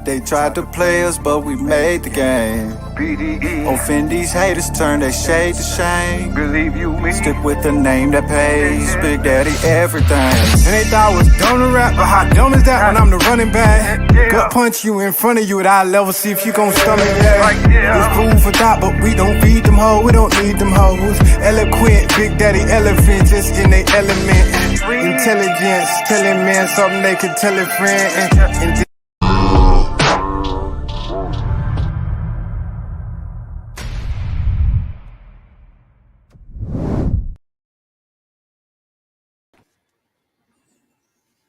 They tried to play us, but we made the game. Offend these haters, turn their shade to shame. Believe you me. Stick with the name that pays. Big Daddy everything. And they thought I was done to rap, but how dumb is that when I'm the running back? Gut punch you in front of you at eye level, see if you gon' stomach that. It's food for thought, but we don't feed them hoes, we don't need them hoes. Eloquent, Big Daddy elephant, just in their element. Intelligence, telling man something they can tell a friend. And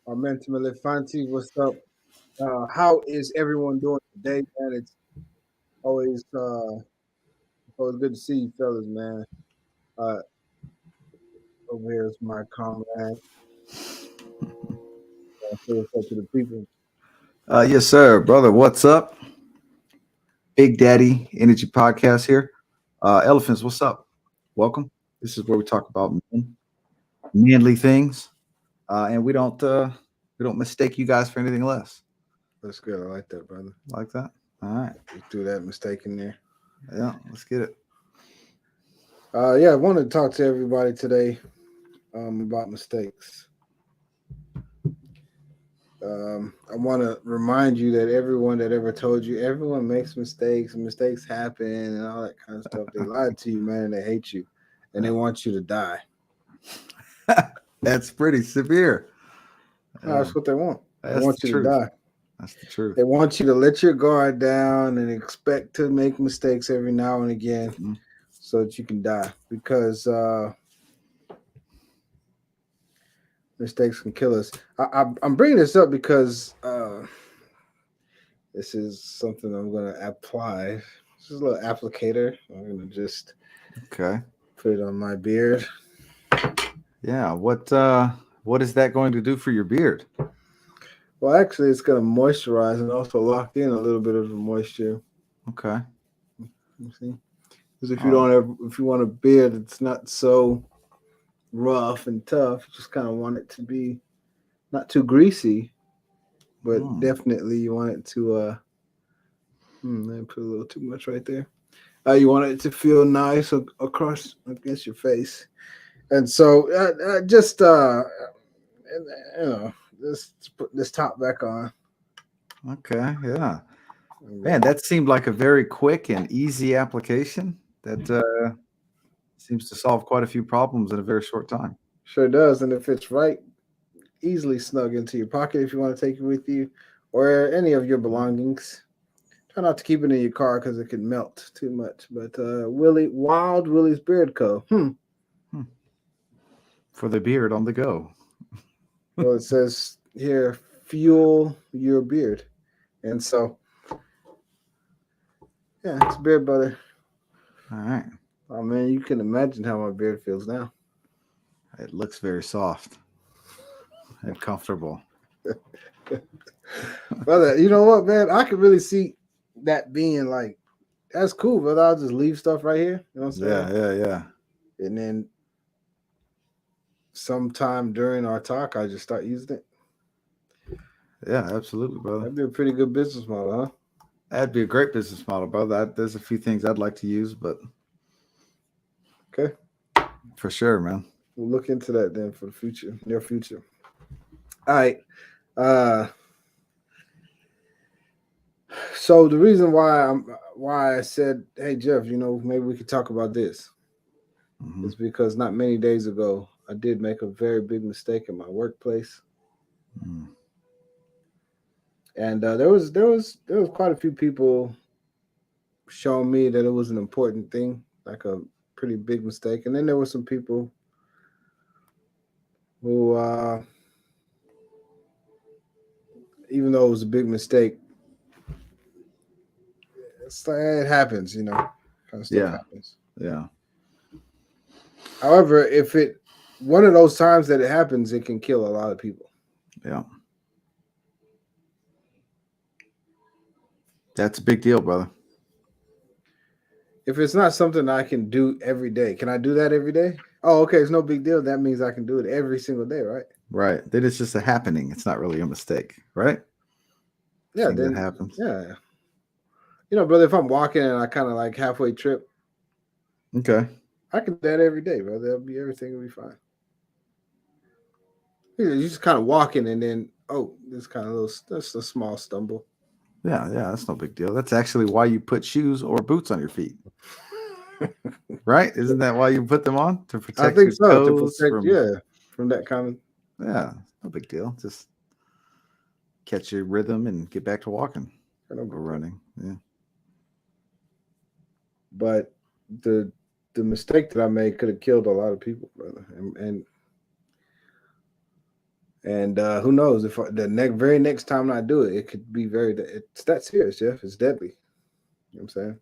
Momentum Elefanti, what's up? How is everyone doing today, man? It's always good to see you fellas, man. Over here is my comrade. Say what's up to the people. Yes, sir, brother. What's up? Big Daddy Energy Podcast here. Elephants, what's up? Welcome. This is where we talk about manly things, and we don't mistake you guys for anything less. That's good. I like that, brother. Like that. All right. You threw that mistake in there. Yeah, let's get it. I wanted to talk to everybody today about mistakes. I want to remind you that everyone that ever told you everyone makes mistakes and mistakes happen and all that kind of stuff, they lied to you, man, and they hate you and they want you to die. That's pretty severe. That's what they want. They want you truth. to die. That's the truth. They want you to let your guard down and expect to make mistakes every now and again so that you can die, because mistakes can kill us. I'm bringing this up because this is something I'm going to apply. This is a little applicator. I'm going to just put it on my beard. Yeah. What is that going to do for your beard? Well, actually, it's going to moisturize and also lock in a little bit of the moisture. Okay. You see, because if you want a beard that's not so rough and tough, you just kind of want it to be not too greasy, but definitely you want it to. I put a little too much right there. You want it to feel nice across against your face, and so just let's put this top back on. Okay, yeah. Man, that seemed like a very quick and easy application that seems to solve quite a few problems in a very short time. Sure does, and it fits right easily snug into your pocket if you want to take it with you, or any of your belongings. Try not to keep it in your car because it can melt too much. But Wild Willie's Beard Co. For the beard on the go. Well, it says here, fuel your beard. And so, yeah, it's beard butter. All right. Oh, man, you can imagine how my beard feels now. It looks very soft and comfortable. Brother, you know what, man? I could really see that being like, that's cool, brother. I'll just leave stuff right here. You know what I'm saying? Yeah. And then sometime during our talk, I just start using it. Yeah, absolutely, brother. That'd be a pretty good business model, huh? That'd be a great business model, brother. There's a few things I'd like to use, but okay, for sure, man. We'll look into that then for the future, near future. All right. So the reason why I said, hey Jeff, maybe we could talk about this, is because not many days ago I did make a very big mistake in my workplace. And there was quite a few people showing me that it was an important thing, like a pretty big mistake. And then there were some people who, even though it was a big mistake, it's like, it happens, kind of stuff happens. Yeah. However, if one of those times that it happens, it can kill a lot of people. Yeah. That's a big deal, brother. If it's not something I can do every day, can I do that every day? Oh, okay. It's no big deal. That means I can do it every single day, right? Right. Then it's just a happening. It's not really a mistake, right? Yeah, Thing that then happens. yeah. Brother, if I'm walking and I kind of like halfway trip, Okay. I can do that every day, brother. Everything will be fine. You just kind of walking and then this kind of that's a small stumble. Yeah, that's no big deal. That's actually why you put shoes or boots on your feet, right? Isn't that why you put them on to I protect think your so to toes protect, from? from that kind of. Yeah, no big deal. Just catch your rhythm and get back to walking or running. Yeah. But the the mistake that I made could have killed a lot of people, brother. And who knows if very next time I do it, it could be it's that serious, Jeff. It's deadly. You know what I'm saying?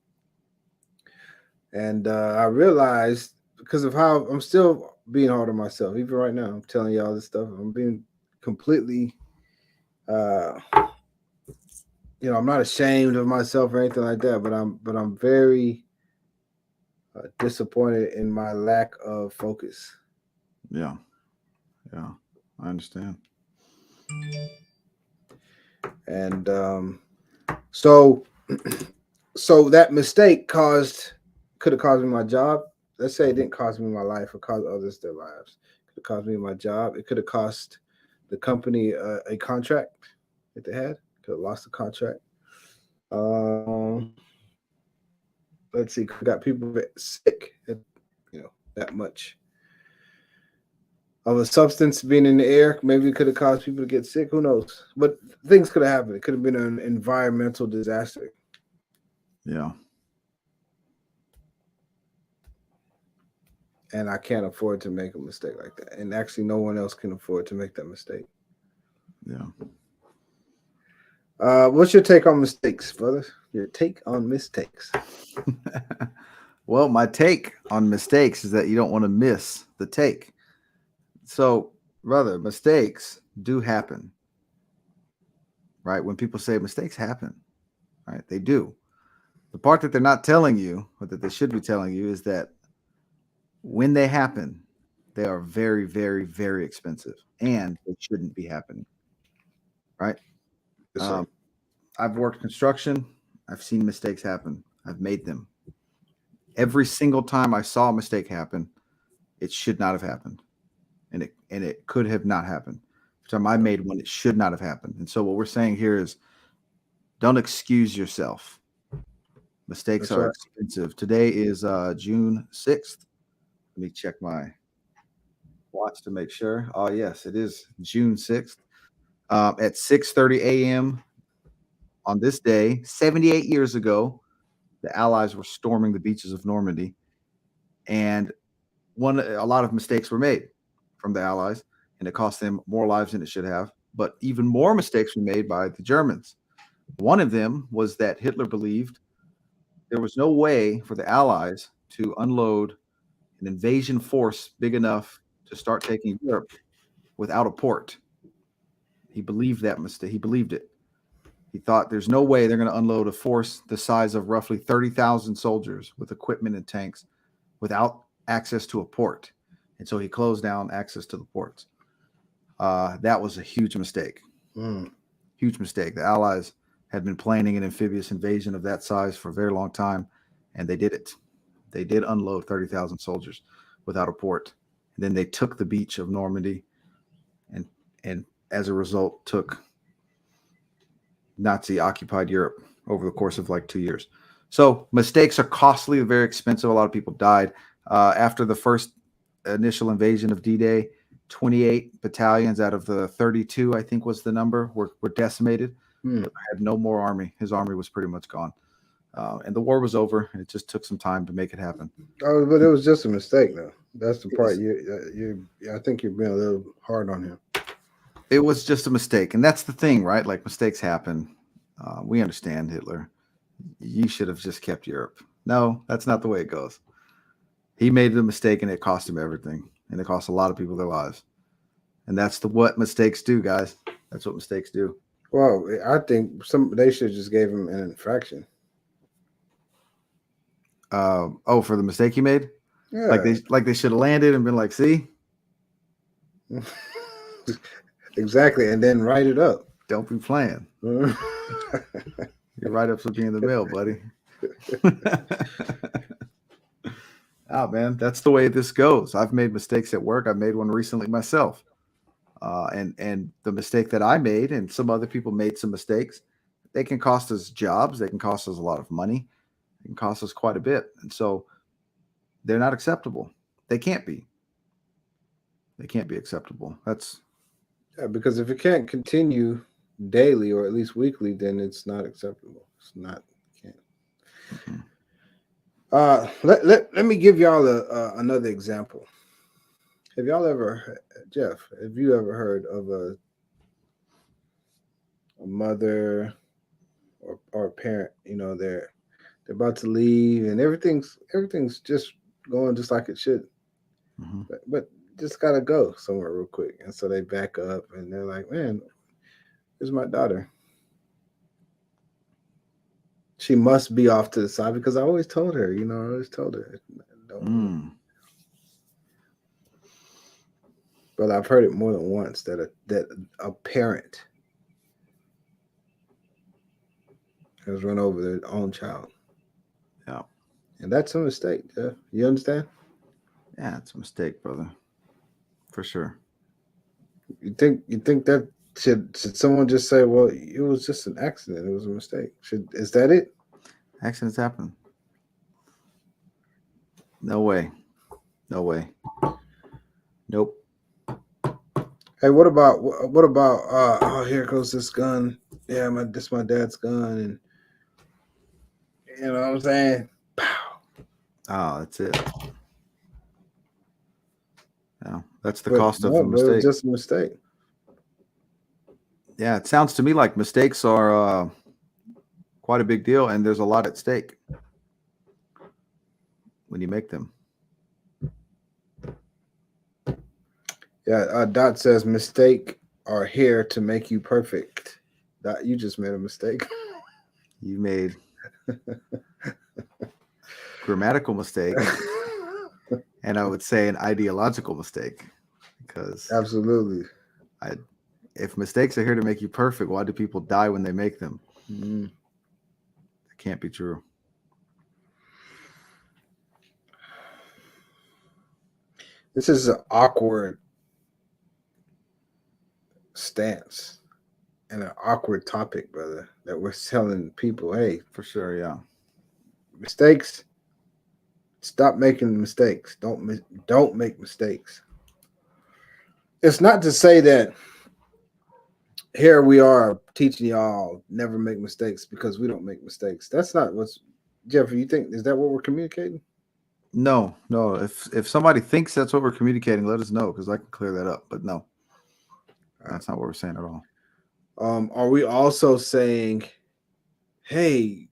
And I realized because of how I'm still being hard on myself, even right now. I'm telling y'all this stuff. I'm being completely, uh, I'm not ashamed of myself or anything like that. But I'm very disappointed in my lack of focus. Yeah. Yeah. I understand. And so so that mistake could have caused me my job. Let's say it didn't cost me my life or cost others their lives. Could have cost me my job. It could have cost the company a contract that they had. Could have lost the contract. Um, let's see. Could have got people sick. That much of a substance being in the air. Maybe it could have caused people to get sick. Who knows? But things could have happened. It could have been an environmental disaster. Yeah. And I can't afford to make a mistake like that. And actually, no one else can afford to make that mistake. Yeah. What's your take on mistakes, brother? Your take on mistakes. Well, my take on mistakes is that you don't want to miss the take. So, brother, mistakes do happen, right? When people say mistakes happen, right? They do. The part that they're not telling you, or that they should be telling you, is that when they happen, they are very, very, very expensive and they shouldn't be happening, right? Yes, sir. Um, I've worked construction. I've seen mistakes happen. I've made them. Every single time I saw a mistake happen, it should not have happened. And it could have not happened. Every time I made one, it should not have happened. And so what we're saying here is don't excuse yourself. Mistakes That's are right. expensive. Today is June 6th. Let me check my watch to make sure. Oh, yes, it is June 6th. At 6:30 a.m. on this day, 78 years ago, the Allies were storming the beaches of Normandy, and a lot of mistakes were made from the Allies, and it cost them more lives than it should have. But even more mistakes were made by the Germans. One of them was that Hitler believed there was no way for the Allies to unload an invasion force big enough to start taking Europe without a port. He believed that mistake. He believed it. He thought there's no way they're going to unload a force the size of roughly 30,000 soldiers with equipment and tanks without access to a port. And so he closed down access to the ports. That was a huge mistake. Mm. Huge mistake. The Allies had been planning an amphibious invasion of that size for a very long time, and they did it. They did unload 30,000 soldiers without a port. And then they took the beach of Normandy, and as a result, took Nazi occupied Europe over the course of like 2 years. So mistakes are costly, very expensive. A lot of people died. After the first initial invasion of D-Day, 28 battalions out of the 32, I think was the number, were decimated. Mm. Had no more army. His army was pretty much gone. And the war was over, and it just took some time to make it happen. Oh, but it was just a mistake, though. That's the part you. I think you're being a little hard on him. It was just a mistake, and that's the thing, right? Like mistakes happen. We understand Hitler. You should have just kept Europe. No, that's not the way it goes. He made the mistake, and it cost him everything, and it cost a lot of people their lives. And that's what mistakes do, guys. That's what mistakes do. Well, I think they should just gave him an infraction. For the mistake he made, Yeah, like they should have landed and been like, "See, exactly, and then write it up. Don't be playing. Your write-ups will be in the mail, buddy. Oh man, that's the way this goes. I've made mistakes at work. I made one recently myself, and the mistake that I made, and some other people made some mistakes. They can cost us jobs. They can cost us a lot of money. They can cost us quite a bit, and so they're not acceptable. They can't be. They can't be acceptable. That's because if it can't continue daily or at least weekly, then it's not acceptable. It's not. Can't. mhm. Let me give y'all another example. Have y'all ever, Jeff? Have you ever heard of a mother or a parent? You know, they're about to leave and everything's just going just like it should, Mhm. but just gotta go somewhere real quick, and so they back up and they're like, "Man, here's my daughter. She must be off to the side because I always told her, I always told her, don't." Mm. But I've heard it more than once that a parent has run over their own child. Yeah. And that's a mistake. Yeah. You understand? Yeah, it's a mistake, brother. For sure. You think that should someone just say, well, it was just an accident, it was a mistake? Is that it? Accidents happen. No way. No way. Nope. Hey, what about oh, here goes this gun. Yeah, this my dad's gun, and you know what I'm saying? Pow. Oh, that's it. Yeah, that's the But cost of no, a but it was mistake. just a mistake. Yeah, it sounds to me like mistakes are quite a big deal, and there's a lot at stake when you make them. Yeah, Dot says mistake are here to make you perfect. Dot, you just made a mistake. You made grammatical mistake, and I would say an ideological mistake, because Absolutely. if mistakes are here to make you perfect, why do people die when they make them? Mm. It can't be true. This is an awkward stance and an awkward topic, brother, that we're telling people, hey, For sure, yeah. mistakes, stop making mistakes. Don't make mistakes. It's not to say that here we are teaching y'all never make mistakes because we don't make mistakes. That's not what's Jeffrey, you think is that what we're communicating? No. If somebody thinks that's what we're communicating, let us know, because I can clear that up. But no, that's not what we're saying at all. Are we also saying, hey,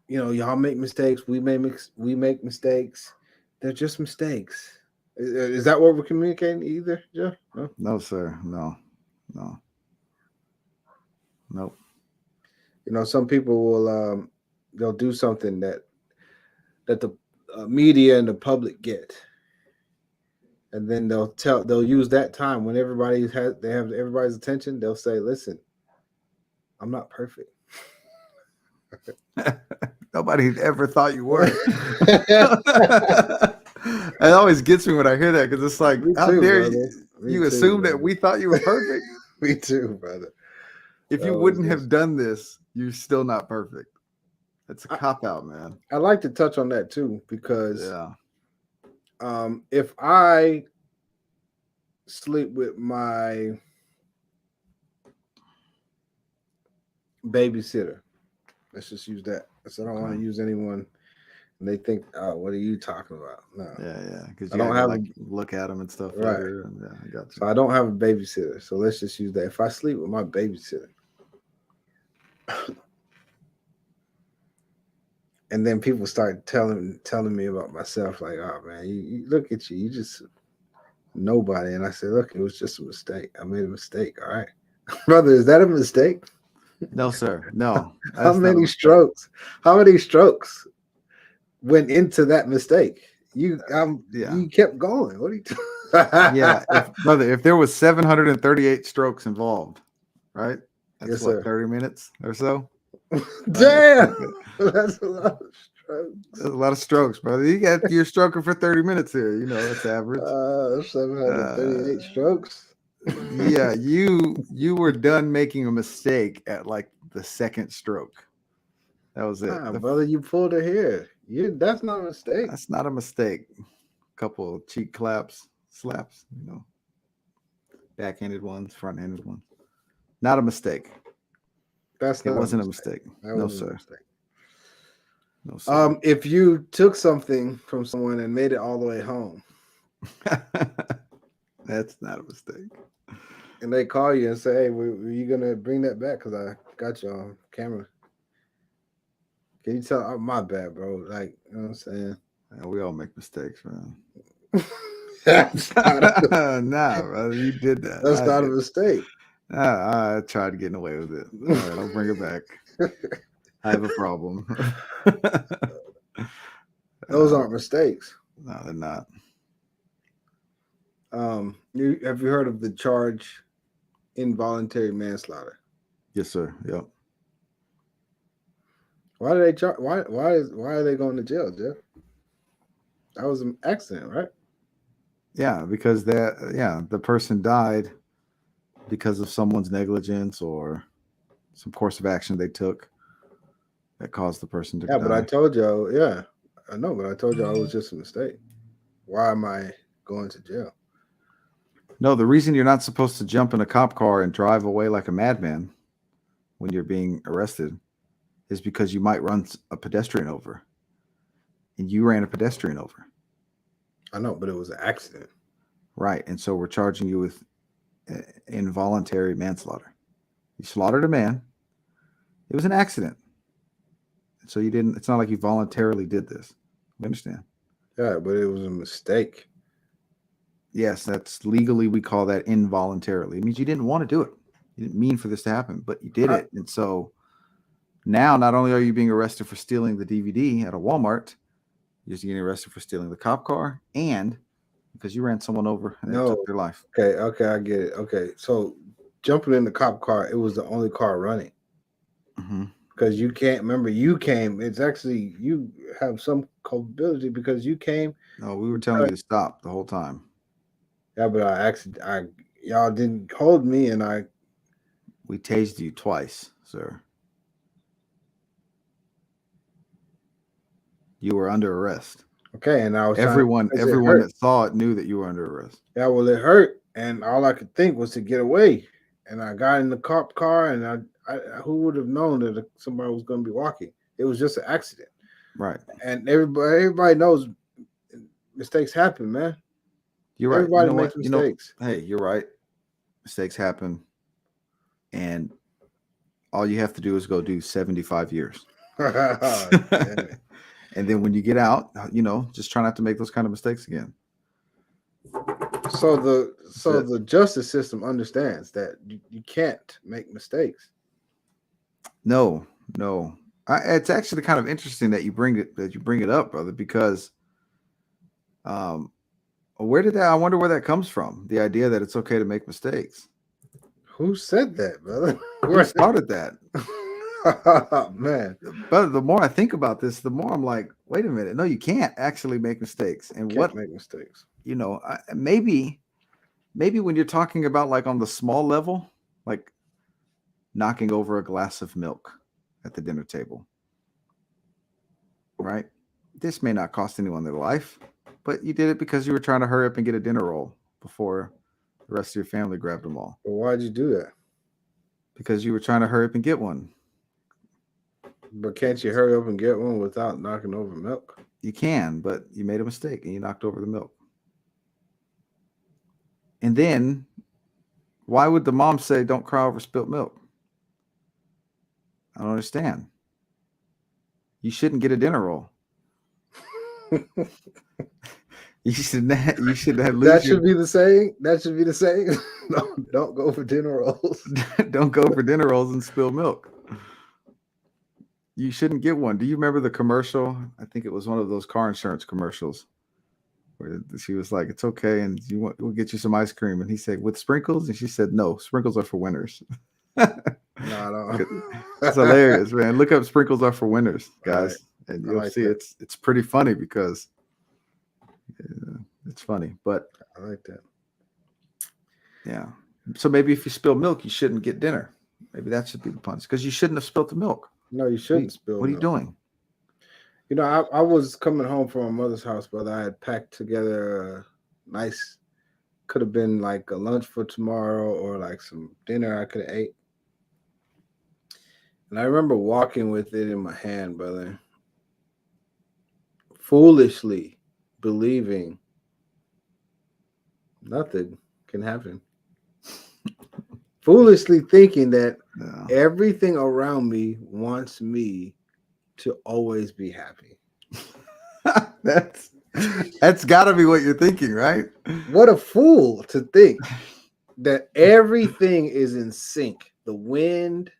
y'all make mistakes, we make mistakes. They're just mistakes. Is that what we're communicating either, Jeff? No? No, sir. No. Nope. Some people will they'll do something that the media and the public get, and then they'll use that time when they have everybody's attention. They'll say, "Listen, I'm not perfect." Nobody ever thought you were. It always gets me when I hear that, because it's like, how dare you assume that we thought you were perfect? Me too, brother. If you wouldn't have done this, you're still not perfect. That's a cop out, man. I'd like to touch on that too, because Yeah. if I sleep with my babysitter, let's just use that. So I don't want to use anyone, and they think, "Oh, what are you talking about?" No. Yeah. Because I you don't have have to look at them and stuff Right. later. And yeah, I got you. So I don't have a babysitter. So let's just use that. If I sleep with my babysitter, and then people start telling me about myself, like, "Oh man, you look at you just nobody." And I said, "Look, it was just a mistake. I made a mistake. All right, brother, is that a mistake?" No, sir. No. How many strokes went into that mistake? You kept going. What are you Yeah, if there was 738 strokes involved, right? That's Yes, what, sir. 30 minutes or so? Damn, Okay. that's a lot of strokes. That's a lot of strokes, brother. You're stroking for 30 minutes here. That's average. 738 Uh, strokes. yeah, you were done making a mistake at like the second stroke. That was it. Nah, brother, you pulled her hair. That's not a mistake. That's not a mistake. Couple of cheek slaps, backhanded ones, front-handed ones. Not a mistake. That's It not wasn't a a mistake. mistake. That No, wasn't a sir. mistake. No, sir. If you took something from someone and made it all the way home, That's not a mistake. and they call you and say, "Hey, were you gonna bring that back? Because I got you on camera." Can you tell? Oh, my bad, bro. Like, you know what I'm saying? Yeah, we all make mistakes, man. That's not a, Nah, brother, you did that. that's I not a did. mistake. I tried getting away with it. All right, I'll bring it back. I have a problem. Those aren't mistakes. No, they're not. Have you heard of the charge involuntary manslaughter? Yes, sir. Yep. Why do they charge? Why are they going to jail, Jeff? That was an accident, right? Yeah, because the person died because of someone's negligence or some course of action they took that caused the person to Yeah, die. but I told you, yeah, I know, but I told you it was just a mistake. Why am I going to jail? No, the reason you're not supposed to jump in a cop car and drive away like a madman when you're being arrested is because you might run a pedestrian over. And you ran a pedestrian over. I know, but it was an accident. Right. And so we're charging you with involuntary manslaughter. You slaughtered a man. It was an accident. So it's not like you voluntarily did this. We understand. Yeah, but it was a mistake. Yes, that's legally, we call that involuntarily. It means you didn't want to do it. You didn't mean for this to happen, but you did it. And so now not only are you being arrested for stealing the DVD at a Walmart, you're getting arrested for stealing the cop car and because you ran someone over and No. took their life. Okay, I get it. Okay, so jumping in the cop car, it was the only car running. Mm-hmm. Because you can't remember, you came. It's actually you have some culpability because you came. No, we were telling you to stop the whole time. Yeah, but y'all didn't hold me, and we tased you twice, sir. You were under arrest. Okay, and I was everyone that saw it knew that you were under arrest. Yeah, well, it hurt, and all I could think was to get away. And I got in the cop car, and I who would have known that somebody was going to be walking? It was just an accident, right? And everybody knows mistakes happen, man. You're right. Everybody makes mistakes. Hey, you're right. Mistakes happen, and all you have to do is go do 75 years. And then when you get out, just try not to make those kind of mistakes again. So the justice system understands that you can't make mistakes. No. It's actually kind of interesting that you bring it up, brother, because I wonder where that comes from. The idea that it's okay to make mistakes. Who said that, brother? Who started that? Man. But the more I think about this, the more I'm like, wait a minute. No, you can't actually make mistakes. And make mistakes? Maybe when you're talking about like on the small level, like knocking over a glass of milk at the dinner table, right? This may not cost anyone their life, but you did it because you were trying to hurry up and get a dinner roll before the rest of your family grabbed them all. Well, why'd you do that? Because you were trying to hurry up and get one. But can't you hurry up and get one without knocking over milk? You can, but you made a mistake and you knocked over the milk. And then, why would the mom say, don't cry over spilt milk? I don't understand. You shouldn't get a dinner roll. You should have That should be the saying. That should be the saying. No, don't go for dinner rolls. Don't go for dinner rolls and spill milk. You shouldn't get one. Do you remember the commercial? I think it was one of those car insurance commercials where she was like, it's okay. And we'll get you some ice cream. And he said, with sprinkles? And she said, no, sprinkles are for winners. No, I don't. It's hilarious, man. Look up "Sprinkles Are for Winners," guys, Right. and I you'll like see that. it's pretty funny because it's funny. But I like that. yeah, so maybe if you spill milk, you shouldn't get dinner. Maybe that should be the punch because you shouldn't have spilled the milk. No, you shouldn't spill What are you milk. doing? You know, I was coming home from my mother's house, brother. I had packed together a nice, could have been like a lunch for tomorrow or like some dinner I could have ate. And I remember walking with it in my hand, brother, foolishly believing nothing can happen. Foolishly thinking that Yeah. everything around me wants me to always be happy. That's got to be what you're thinking, right? What a fool to think that everything is in sync. The wind,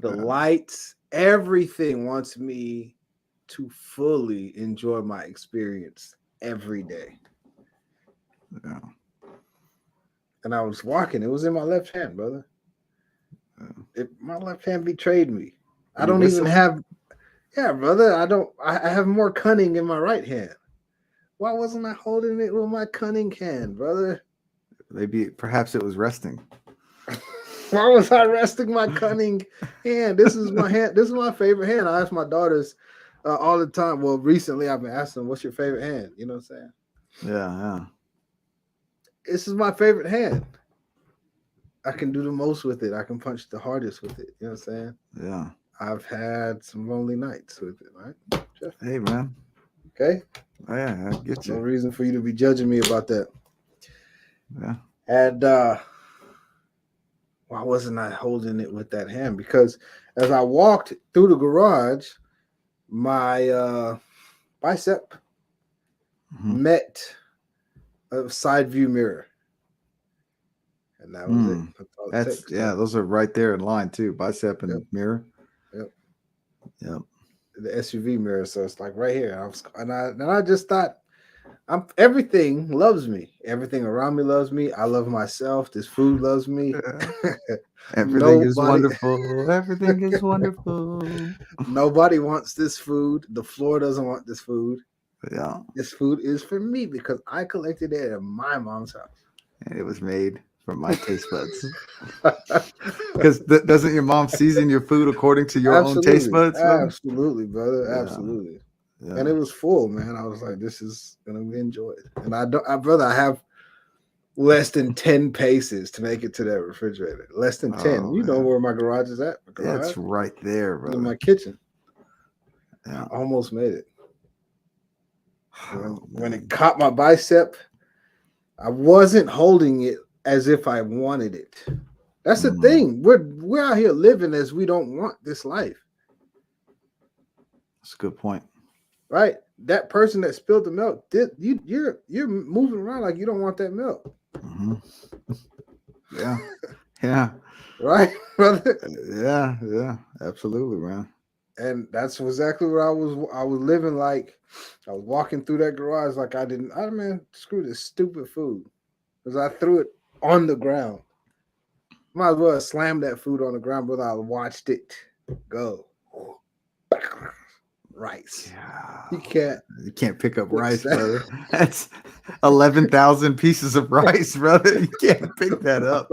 the Yeah. lights, everything wants me to fully enjoy my experience every day. Yeah. And I was walking, it was in my left hand, brother. Yeah. My left hand betrayed me. Were I you don't even whistling? have, yeah, brother. I have more cunning in my right hand. Why wasn't I holding it with my cunning hand, brother? Maybe perhaps it was resting. Why was I resting my cunning hand? This is my hand. This is my favorite hand. I ask my daughters all the time. Well, recently I've been asking them, "What's your favorite hand?" You know what I'm saying? Yeah. This is my favorite hand. I can do the most with it. I can punch the hardest with it. You know what I'm saying? Yeah. I've had some lonely nights with it, right? Jeff? Hey, man. Okay. Yeah, I get No you. reason for you to be judging me about that. Yeah. And why wasn't I holding it with that hand? Because as I walked through the garage, my bicep Mhm. met a side view mirror. And that was it. Hmm. That's all it That's takes. yeah. Those are right there in line too. Bicep Yep. and mirror. Yep. Yep. The SUV mirror. So it's like right here. I just thought everything loves me. Everything around me loves me. I love myself. This food loves me. Everything is Nobody wonderful. Everything is wonderful. nobody wants this food. The floor doesn't want this food. Yeah. This food is for me because I collected it at my mom's house. And it was made from my taste buds. Because doesn't your mom season your food according to your own taste Absolutely. buds, brother? Absolutely, brother. Yeah. Absolutely. Yeah. And it was full, man. I was like, this is gonna be enjoyed. And brother, I have less than 10 paces to make it to that refrigerator. Less than 10. Oh, You know man. where my garage is at? My Yeah, garage it's right there, in my brother. kitchen. Yeah. I almost made it. Oh, When it man. caught my bicep, I wasn't holding it as if I wanted it. That's the Mm. thing. We're out here living as we don't want this life. That's a good point. Right? That person that spilled the milk, you're moving around like you don't want that milk. Mm-hmm. Yeah. Yeah. Right, brother? Yeah. Absolutely, man. And that's exactly what I was living like. I was walking through that garage like I mean, screw this stupid food. Because I threw it on the ground. Might as well slam that food on the ground, but I watched it go. Rice. Yeah. You can't pick up fix rice, that. brother. That's 11,000 pieces of rice, brother. You can't pick that up.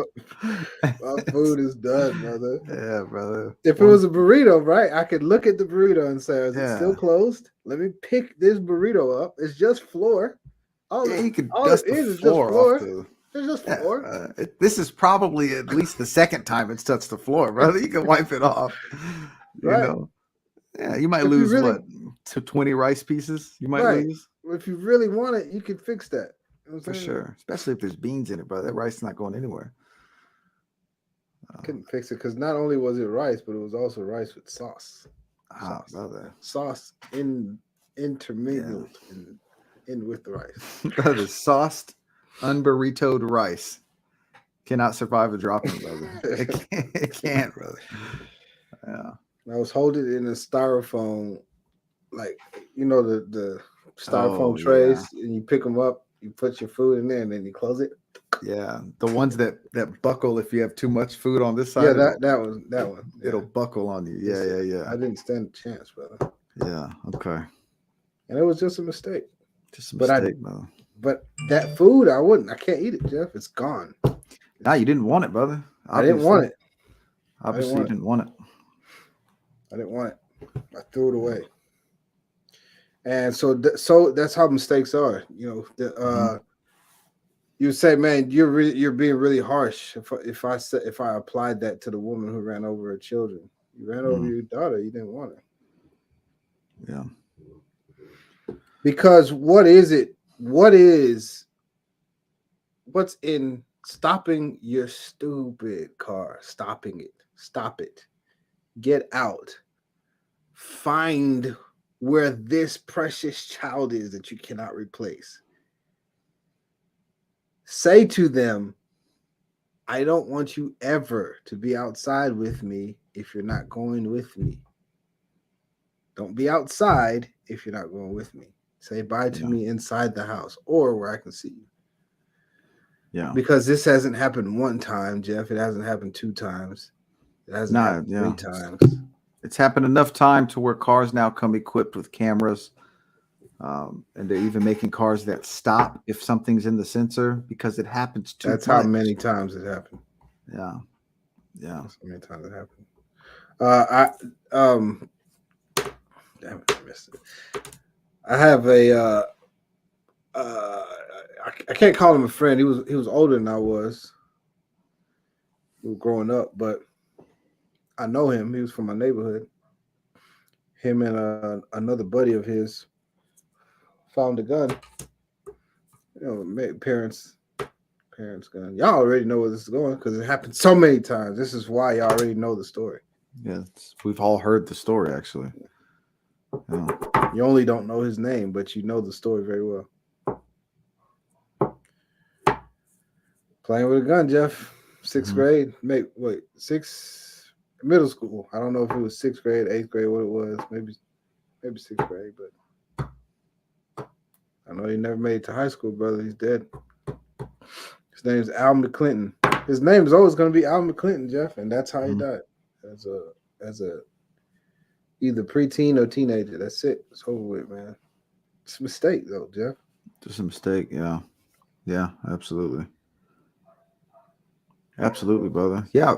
My food is done, brother. Yeah, brother. If it was a burrito, right, I could look at the burrito and say, is it still Yeah. closed? Let me pick this burrito up. It's just flour. Yeah, you could All it dust the is just floor off flour. the. It's just Yeah, flour. this is probably at least the second time it's touched the floor, brother. You can wipe it off. You Right. know. Yeah, you might If you lose really, what to 20 rice pieces. You might right. lose If you really want it, you could fix that. You know what I'm for saying? sure, especially if there's beans in it, brother. That rice is not going anywhere. Couldn't fix it because not only was it rice, but it was also rice with sauce. Brother. Sauce intermingled in with the rice. Brother, sauced, unburritoed rice cannot survive a dropping, brother. It can't, brother. Yeah. I was holding it in a styrofoam, like the styrofoam trays, and you pick them up you put your food in there and then you close it. Yeah, the ones that buckle if you have too much food on this side. Yeah, that one. Yeah. It'll buckle on you. Yeah. I didn't stand a chance, brother. Yeah. Okay. And it was just a mistake. Just a But I- mistake, brother. But that food, I wouldn't. I can't eat it, Jeff. It's gone. Nah, you didn't want it, brother. I didn't want it. Obviously, you didn't want it. I didn't want it. I threw it away. And so that's how mistakes are. You know, you say, man, you're being really harsh. If I applied that to the woman who ran over her children, you ran over your daughter. You didn't want her. Yeah. Because what is it? What's in stopping your stupid car? Stopping it. Stop it. Get out. Find where this precious child is that you cannot replace. Say to them, I don't want you ever to be outside with me if you're not going with me. Don't be outside if you're not going with me. Say bye to me inside the house or where I can see you. Yeah. Because this hasn't happened one time, Jeff. It hasn't happened 2 times. It hasn't happened 3 times. It's happened enough time to where cars now come equipped with cameras. And they're even making cars that stop if something's in the sensor because it happens too much. That's how many times it happened. Yeah. That's how many times it happened. Damn it, I missed it. I have a I can't call him a friend. He was older than I was. We were growing up, but I know him. He was from my neighborhood. Him and another buddy of his found a gun. You know, parents gun. Y'all already know where this is going because it happened so many times. This is why y'all already know the story. Yeah, we've all heard the story actually. Yeah. You only don't know his name, but you know the story very well. Playing with a gun, Jeff. 6th grade. Middle school. I don't know if it was 6th grade, 8th grade, what it was. Maybe 6th grade, but I know he never made it to high school, brother. He's dead. His name's Al McClinton. His name is always going to be Al McClinton, Jeff, and that's how he died. As a either preteen or teenager. That's it. It's over with, man. It's a mistake, though, Jeff. Just a mistake. Yeah. Yeah, absolutely. Absolutely, brother. Yeah.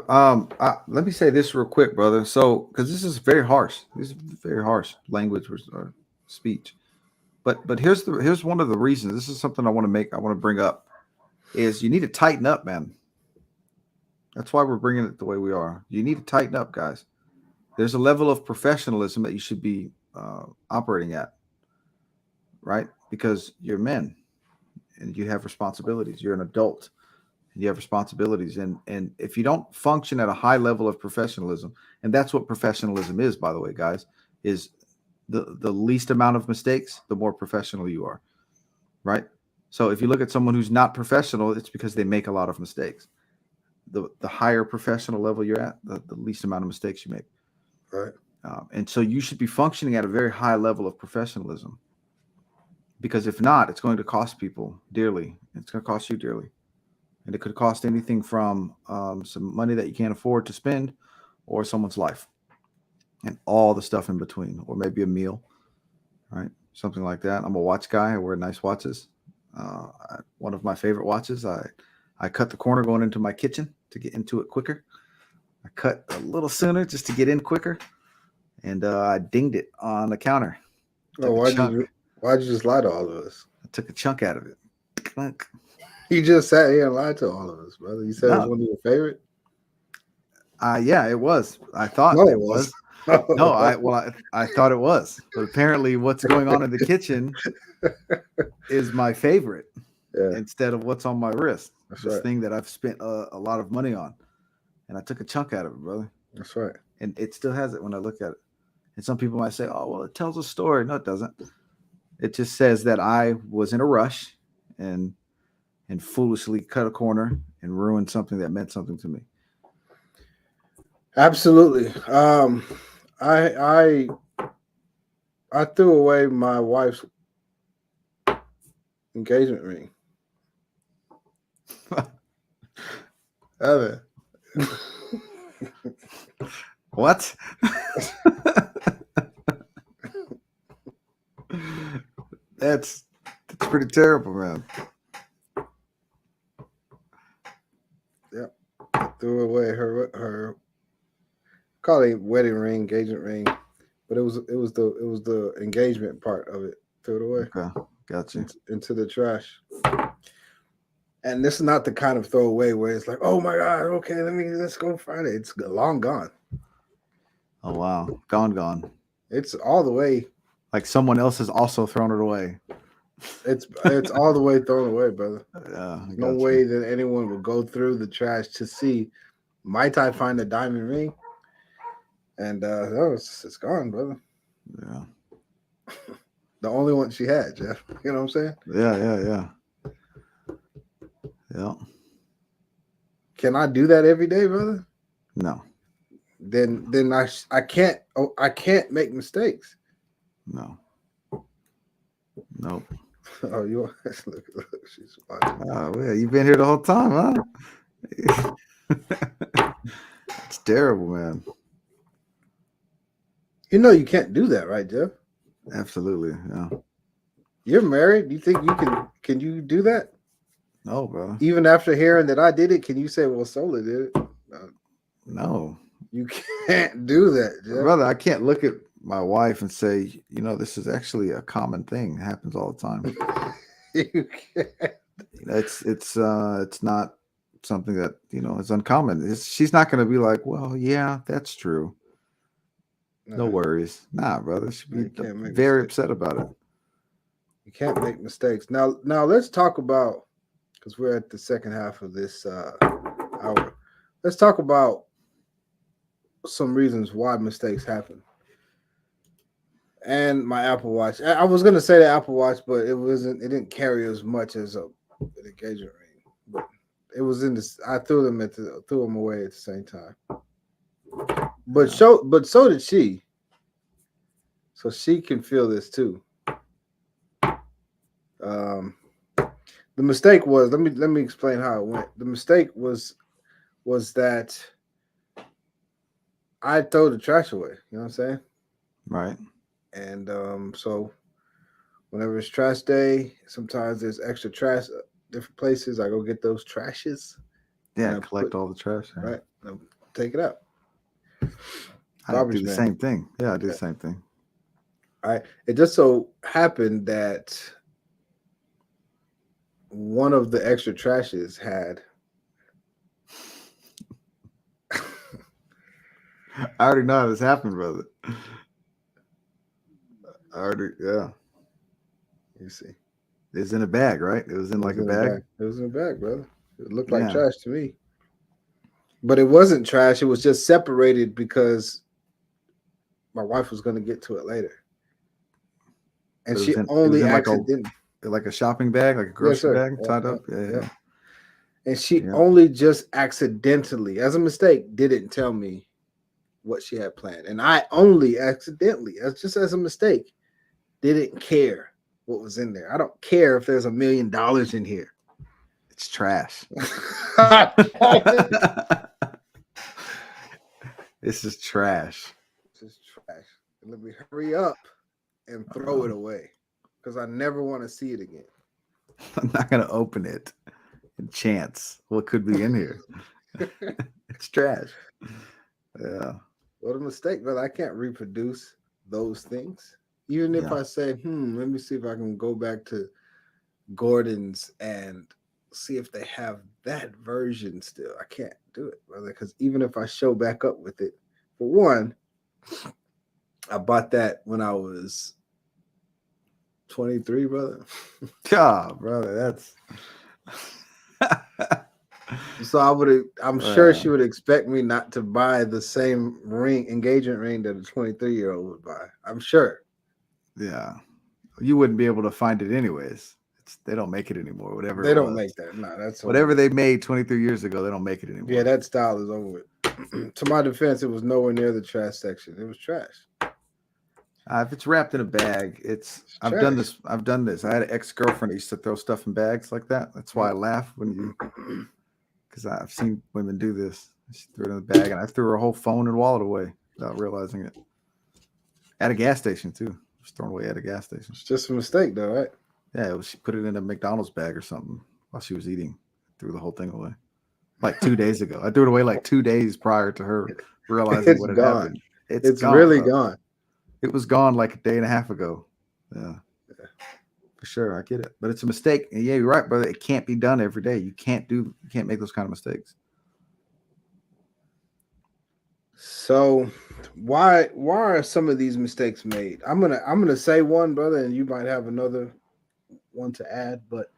Let me say this real quick, brother. So, because this is very harsh. This is very harsh language or speech. But here's one of the reasons. This is something I want to bring up. Is you need to tighten up, man. That's why we're bringing it the way we are. You need to tighten up, guys. There's a level of professionalism that you should be operating at, right? Because you're men and you have responsibilities. You're an adult. You have responsibilities, and if you don't function at a high level of professionalism, and that's what professionalism is, by the way, guys, is the least amount of mistakes, the more professional you are, right? So if you look at someone who's not professional, it's because they make a lot of mistakes. The higher professional level you're at, the least amount of mistakes you make, right? And so you should be functioning at a very high level of professionalism, because if not, it's going to cost people dearly. It's going to cost you dearly. And it could cost anything from some money that you can't afford to spend or someone's life and all the stuff in between, or maybe a meal, right? Something like that. I'm a watch guy. I wear nice watches. One of my favorite watches, I cut the corner going into my kitchen to get into it quicker. I cut a little sooner just to get in quicker. And I dinged it on the counter. Oh, why'd you just lie to all of us? I took a chunk out of it. Clunk. You just sat here and lied to all of us, brother. You said it was one of your favorite? Yeah, it was. I thought it was. No, I thought it was. But apparently what's going on in the kitchen is my favorite instead of what's on my wrist. That's this right. Thing that I've spent a lot of money on. And I took a chunk out of it, brother. That's right. And it still has it when I look at it. And some people might say, oh, well, it tells a story. No, it doesn't. It just says that I was in a rush and foolishly cut a corner and ruined something that meant something to me. Absolutely. I threw away my wife's engagement ring. Evan. What? That's pretty terrible, man. Yep. Threw away her call it wedding ring, engagement ring, but it was the engagement part of it. Threw it away. Okay, gotcha. Into the trash. And this is not the kind of throwaway where it's like, oh my god, okay, let's go find it. It's long gone. Oh wow, gone. It's all the way. Like someone else has also thrown it away. It's all the way thrown away, brother. Yeah, No way that anyone would go through the trash to see. Might I find a diamond ring? And it's gone, brother. Yeah. The only one she had, Jeff. You know what I'm saying? Yeah. Can I do that every day, brother? No. Then I can't make mistakes. No. Nope. Oh, you look, she's watching. Oh, yeah, you've been here the whole time, huh? It's terrible, man. You know you can't do that, right, Jeff? Absolutely, yeah. You're married. You think you can you do that? No, bro. Even after hearing that I did it, can you say, well, Sola did it? No. You can't do that, Jeff. Brother, I can't look at my wife and say, this is actually a common thing. It happens all the time. You can't. It's not something that, is uncommon. She's not going to be like, well, yeah, that's true. No worries. Nah, brother. She'd be very upset about it. You can't make mistakes. Now let's talk about, because we're at the second half of this hour. Let's talk about some reasons why mistakes happen. And my Apple Watch. I was gonna say the Apple Watch, but it didn't carry as much as an engagement ring. But it was in this. I threw them away at the same time. But so did she. So she can feel this too. The mistake was, let me explain how it went. The mistake was that I throw the trash away. You know what I'm saying? Right. And so whenever it's trash day, sometimes there's extra trash at different places. I go get those trashes. Yeah, collect all the trash. Right. I'll take it out. I do the same thing. Yeah, I do the same thing. All right. It just so happened that one of the extra trashes had. I already know how this happened, brother. Yeah. You see. It was in a bag, right? It was in a bag. It was in a bag, brother. It looked like trash to me. But it wasn't trash. It was just separated because my wife was going to get to it later. And she only accidentally. Like a shopping bag, like a grocery bag tied up? Yeah. And she only just accidentally, as a mistake, didn't tell me what she had planned. And I only accidentally, just as a mistake, didn't care what was in there. I don't care if there's $1 million in here. It's trash. This is trash. This is trash. Let me hurry up and throw it away because I never want to see it again. I'm not going to open it and chance what could be in here. It's trash. Yeah. What a mistake, but I can't reproduce those things. Even if I say, let me see if I can go back to Gordon's and see if they have that version still. I can't do it, brother, because even if I show back up with it, for one, I bought that when I was 23, brother. God, brother, that's... So I'm sure she would expect me not to buy the same engagement ring that a 23-year-old would buy. I'm sure. Yeah. You wouldn't be able to find it anyways. They don't make it anymore. Whatever they don't make that. No, that's whatever they made 23 years ago. They don't make it anymore. Yeah, that style is over with. To my defense, it was nowhere near the trash section. It was trash. If it's wrapped in a bag, It's I've done trash. this. I've done this. I had an ex-girlfriend who used to throw stuff in bags like that. That's why I laugh because I've seen women do this. She threw it in the bag, and I threw her whole phone and wallet away without realizing it. At a gas station too. Just thrown away at a gas station. It's just a mistake, though, right? Yeah, she put it in a McDonald's bag or something while she was eating. Threw the whole thing away. Like 2 days ago. I threw it away like 2 days prior to her realizing It's what had gone. happened. It's It's gone, really bro. gone. It was gone like a day and a half ago. Yeah. For sure. I get it. But it's a mistake. And yeah, you're right, brother. It can't be done every day. You can't make those kind of mistakes. So why are some of these mistakes made? I'm gonna say one, brother, and you might have another one to add, but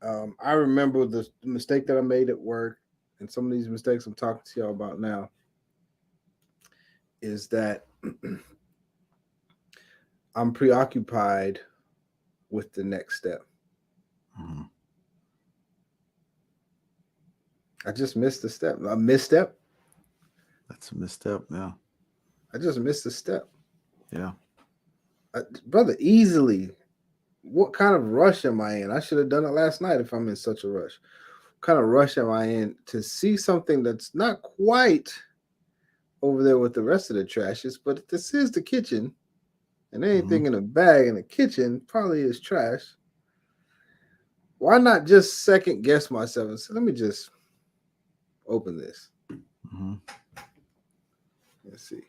I remember the mistake that I made at work, and some of these mistakes I'm talking to y'all about now is that I'm preoccupied with the next step. Mm-hmm. I just missed a step. A misstep. That's a misstep. Yeah. I just missed a step. Yeah. Brother, easily. What kind of rush am I in? I should have done it last night if I'm in such a rush. What kind of rush am I in to see something that's not quite over there with the rest of the trashes, but this is the kitchen, and anything in a bag in the kitchen probably is trash. Why not just second guess myself and say, let me just open this? Mm-hmm. Let's see.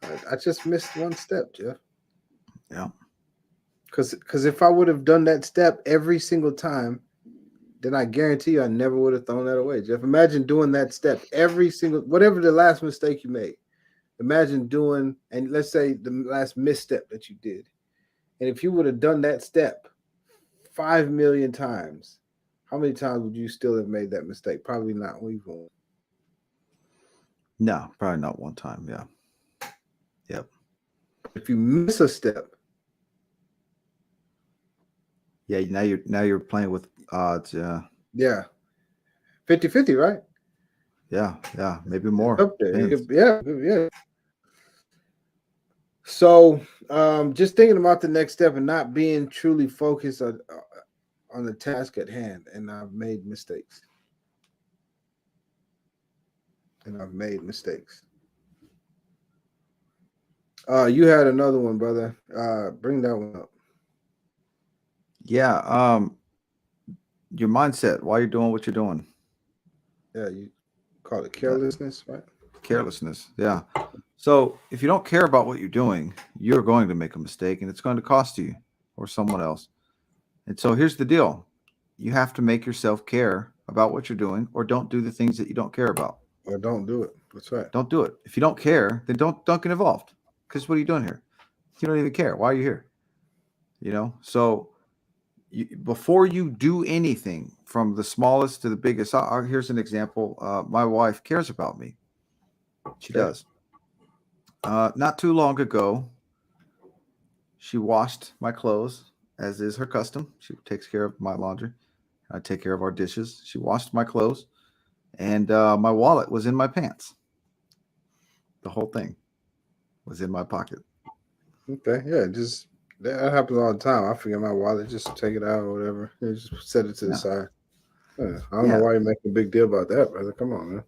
I just missed one step, Jeff. Yeah. Because if I would have done that step every single time, then I guarantee you I never would have thrown that away, Jeff. Imagine doing that step every single, whatever the last mistake you made. Imagine doing, and let's say the last misstep that you did. And if you would have done that step 5 million times, how many times would you still have made that mistake? Probably not even. No, probably not one time. Yeah. Yep. If you miss a step, Yeah. Now you're playing with odds. Yeah. yeah, 50-50, right? Yeah. Yeah. Maybe more. Up there. Depends. Yeah. So just thinking about the next step and not being truly focused on the task at hand, and I've made mistakes. You had another one, brother. Bring that one up. Yeah. Your mindset while you're doing what you're doing. Yeah, you call it carelessness, right? Carelessness. Yeah. So if you don't care about what you're doing, you're going to make a mistake and it's going to cost you or someone else. And so here's the deal. You have to make yourself care about what you're doing or don't do the things that you don't care about. Or don't do it. That's right. Don't do it. If you don't care, then don't get involved. Because what are you doing here? You don't even care. Why are you here? So before you do anything from the smallest to the biggest, here's an example. My wife cares about me. She does. Not too long ago, she washed my clothes, as is her custom. She takes care of my laundry. I take care of our dishes. She washed my clothes, and my wallet was in my pants. The whole thing was in my pocket. Okay, yeah, just that happens all the time. I forget my wallet, just take it out or whatever. Just set it to the side. Yeah, I don't know why you make a big deal about that, brother. Come on, man.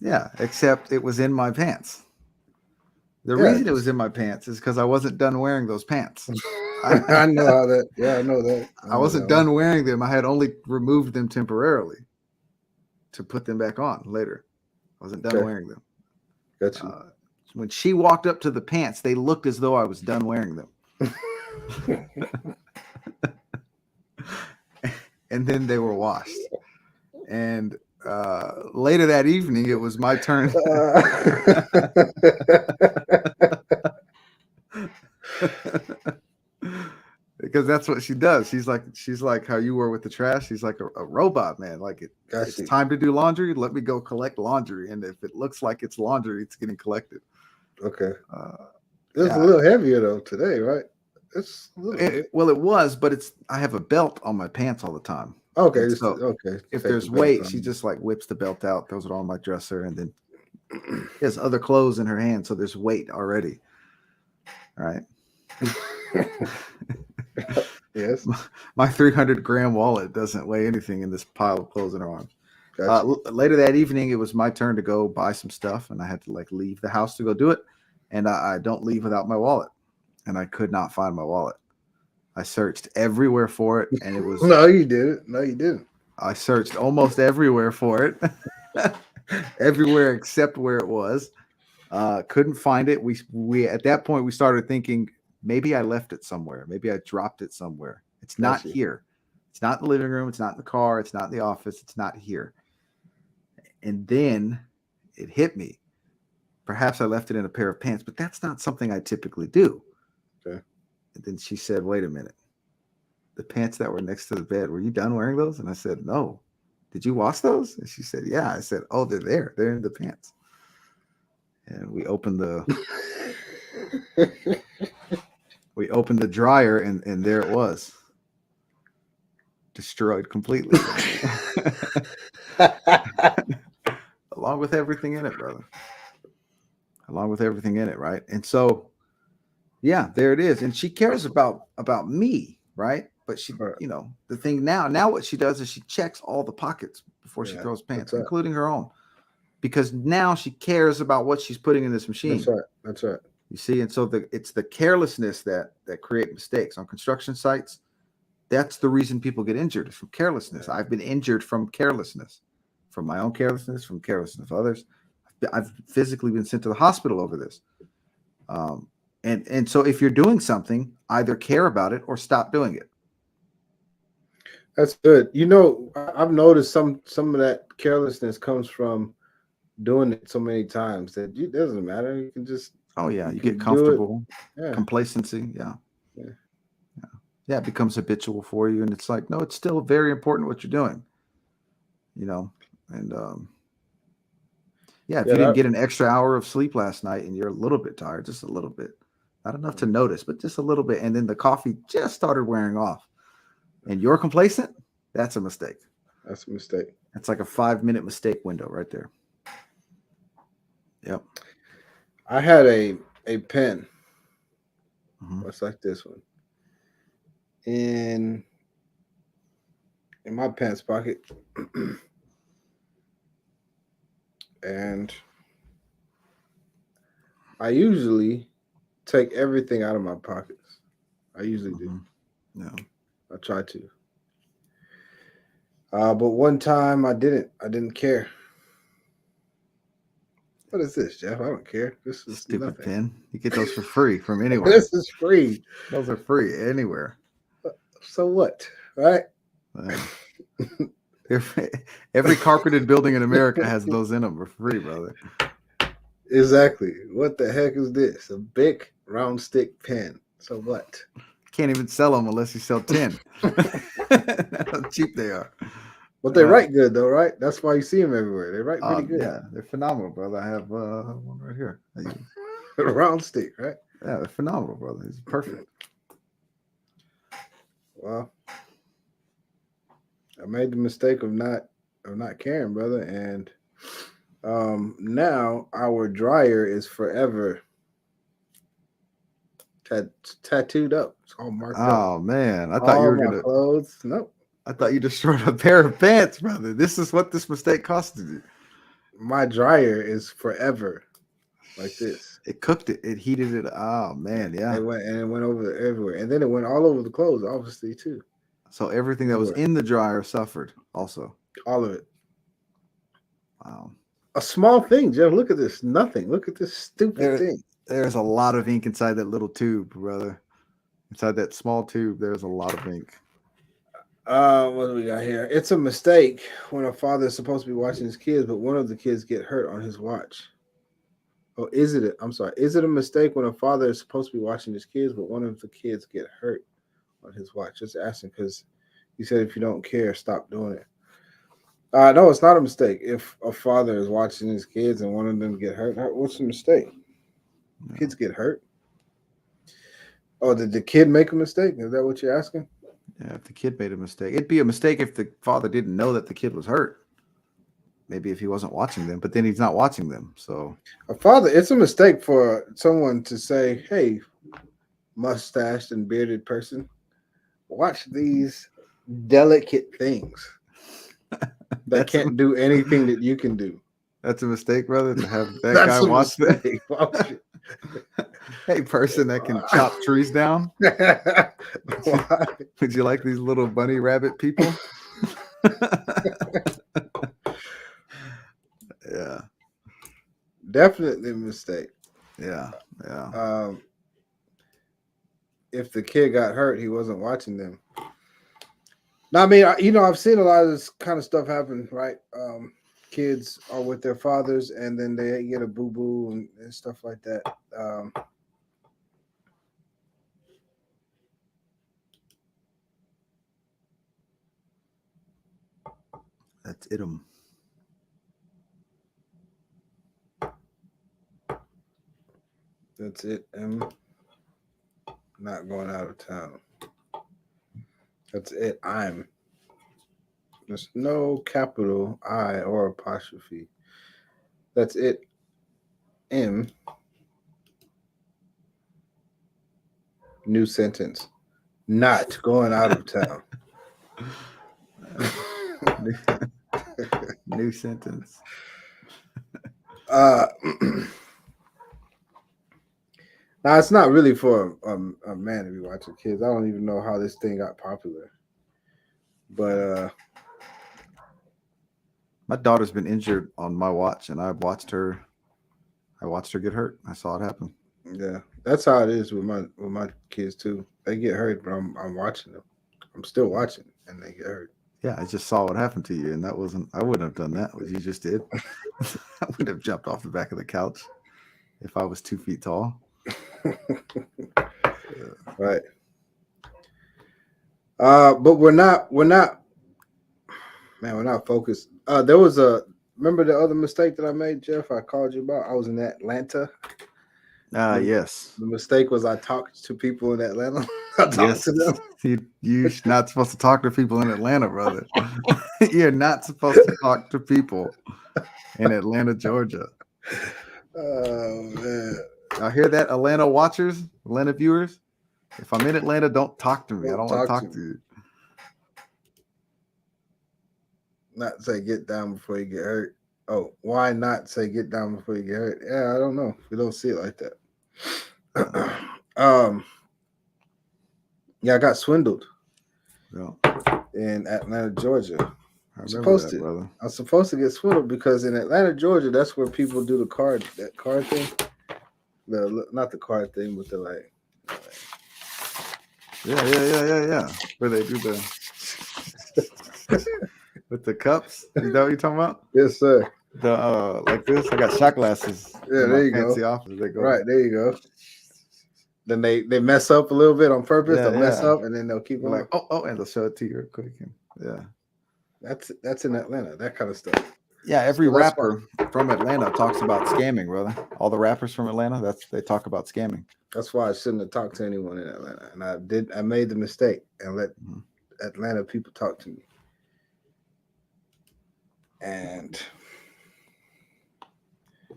Yeah, except it was in my pants. The reason it was in my pants is because I wasn't done wearing those pants. I know how that. Yeah, I know that. I wasn't done wearing them. I had only removed them temporarily to put them back on later. I wasn't done wearing them. Gotcha. When she walked up to the pants, they looked as though I was done wearing them. And then they were washed. And later that evening, it was my turn. Because that's what she does. She's like how you were with the trash. She's like a robot, man. Like it's time to do laundry. Let me go collect laundry. And if it looks like it's laundry, it's getting collected. Okay. It's a little heavier though today, right? It's a little well, it was, but I have a belt on my pants all the time. Okay. So okay. If there's weight, she just like whips the belt out, throws it on my dresser, and then she has other clothes in her hand, so there's weight already. right? Yes. My 300-gram wallet doesn't weigh anything in this pile of clothes in her arms. Gotcha. Later that evening, it was my turn to go buy some stuff, and I had to like leave the house to go do it. And I don't leave without my wallet, and I could not find my wallet. I searched everywhere for it, and it was No, you didn't. No, you didn't. I searched almost everywhere for it, everywhere except where it was. Couldn't find it. We at that point we started thinking maybe I left it somewhere. Maybe I dropped it somewhere. It's not Gotcha. here. It's not in the living room. It's not in the car. It's not in the office. It's not here. And then it hit me. Perhaps I left it in a pair of pants, but that's not something I typically do. Okay. And then she said, "Wait a minute. The pants that were next to the bed, were you done wearing those?" And I said, "No." "Did you wash those?" And she said, "Yeah." I said, "Oh, they're there. They're in the pants." And we opened the dryer, and there it was, destroyed completely, along with everything in it, brother. Along with everything in it, right? And so, yeah, there it is. And she cares about me, right? But she, Right. the thing now what she does is she checks all the pockets before she Yeah, throws pants, that's right. including her own, because now she cares about what she's putting in this machine. That's right. That's right. You see, and so it's the carelessness that create mistakes on construction sites. That's the reason people get injured, is from carelessness. I've been injured from carelessness, from my own carelessness, from carelessness of others. I've physically been sent to the hospital over this. And so if you're doing something, either care about it or stop doing it. That's good. I've noticed some of that carelessness comes from doing it so many times that it doesn't matter. You can just Oh yeah, you can get do comfortable, Yeah. complacency. Yeah. Yeah. Yeah, it becomes habitual for you, and it's like, no, it's still very important what you're doing. And yeah, if you didn't get an extra hour of sleep last night and you're a little bit tired, just a little bit, not enough to notice, but just a little bit, and then the coffee just started wearing off, and you're complacent, that's a mistake. That's a mistake. That's like a 5-minute mistake window right there. Yep. I had a pen. Mhm. It's like this one. In my pants pocket. And I usually take everything out of my pockets. I usually do. Yeah. I try to. But one time I didn't. I didn't care. What is this, Jeff? I don't care. This is Stupid nothing. pen. You get those for free from anywhere. This is free. Those are free anywhere. So what? Right? Every carpeted building in America has those in them for free, brother. Exactly. What the heck is this? A big round stick pen. So what? Can't even sell them unless you sell 10. That's how cheap they are. But they write good though, right? That's why you see them everywhere. They write pretty good. Yeah, they're phenomenal, brother. I have one right here. A round stick, right? Yeah, they're phenomenal, brother. It's perfect. Well, I made the mistake of not caring, brother, and now our dryer is forever tattooed up. It's all marked up. Oh man, I thought all you were my gonna. clothes. Nope. I thought you destroyed a pair of pants, brother. This is what this mistake costed you. My dryer is forever like this. It cooked it. It heated it. Oh man, yeah. It went over everywhere, and then it went all over the clothes, obviously too. So everything that was in the dryer suffered also. All of it. Wow. A small thing, Jeff. Look at this. Nothing. Look at this stupid thing. There's a lot of ink inside that little tube, brother. Inside that small tube, there's a lot of ink. What do we got here? It's a mistake when a father is supposed to be watching his kids, but one of the kids get hurt on his watch. Oh, is it? I'm sorry. Is it a mistake when a father is supposed to be watching his kids, but one of the kids get hurt on his watch? Just asking because you said if you don't care, stop doing it. No, it's not a mistake. If a father is watching his kids and one of them get hurt, what's the mistake? No. Kids get hurt. Oh, did the kid make a mistake? Is that what you're asking? Yeah, if the kid made a mistake. It'd be a mistake if the father didn't know that the kid was hurt. Maybe if he wasn't watching them, but then he's not watching them. So it's a mistake for someone to say, hey, mustached and bearded person, watch these delicate things that That's a, can't do anything that you can do. that's a mistake, brother, to have that guy That's a watch that. mistake. Why Hey, person that can chop trees down. would you- Why? Would you like these little bunny rabbit people? Yeah, Definitely a mistake. yeah, yeah. If the kid got hurt, he wasn't watching them. Now, I mean, I've seen a lot of this kind of stuff happen, right? Kids are with their fathers, and then they get a boo boo and stuff like that. That's it. That's it. I'm not going out of town. That's it. I'm. There's no capital I or apostrophe. That's it. M. New sentence. Not going out of town. New sentence. Now it's not really for a man to be watching kids. I don't even know how this thing got popular, but My daughter's been injured on my watch, and I watched her get hurt. I saw it happen. yeah, that's how it is with my kids too. They get hurt, but I'm watching them. I'm still watching, and they get hurt. Yeah, I just saw what happened to you, and that wasn't. I wouldn't have done that. What you just did. I would have jumped off the back of the couch if I was 2 feet tall. Right. But we're not man, we're not focused. There was remember the other mistake that I made, Jeff? I called you about. I was in Atlanta. Yes. The mistake was I talked to people in Atlanta. I talked Yes. to them. You're not supposed to talk to people in Atlanta, brother. You're not supposed to talk to people in Atlanta, Georgia. Oh man. I hear that, Atlanta watchers, Atlanta viewers. If I'm in Atlanta, don't talk to me. I don't want to talk to you. Not say get down before you get hurt. Oh, why not say get down before you get hurt? Yeah, I don't know. We don't see it like that. Yeah, I got swindled Yeah. in Atlanta, Georgia. I I'm remember supposed that, to. brother. I'm supposed to get swindled because in Atlanta, Georgia, that's where people do that card thing. Not the card thing, but the like. Yeah. Where they do the with the cups. Is that what you're talking about? Yes, sir. The like this. I got shot glasses. Yeah, in there my you fancy go. office. They go Right, there you go. Then they mess up a little bit on purpose. Yeah, They'll mess yeah. up and then they'll keep They're on. like, oh, and they'll show it to you real quick. And, yeah. That's in Atlanta. That kind of stuff. Yeah, every So that's rapper from Atlanta talks about scamming, brother. All the rappers from Atlanta, they talk about scamming. That's why I shouldn't have talked to anyone in Atlanta, and I made the mistake and let Atlanta people talk to me, and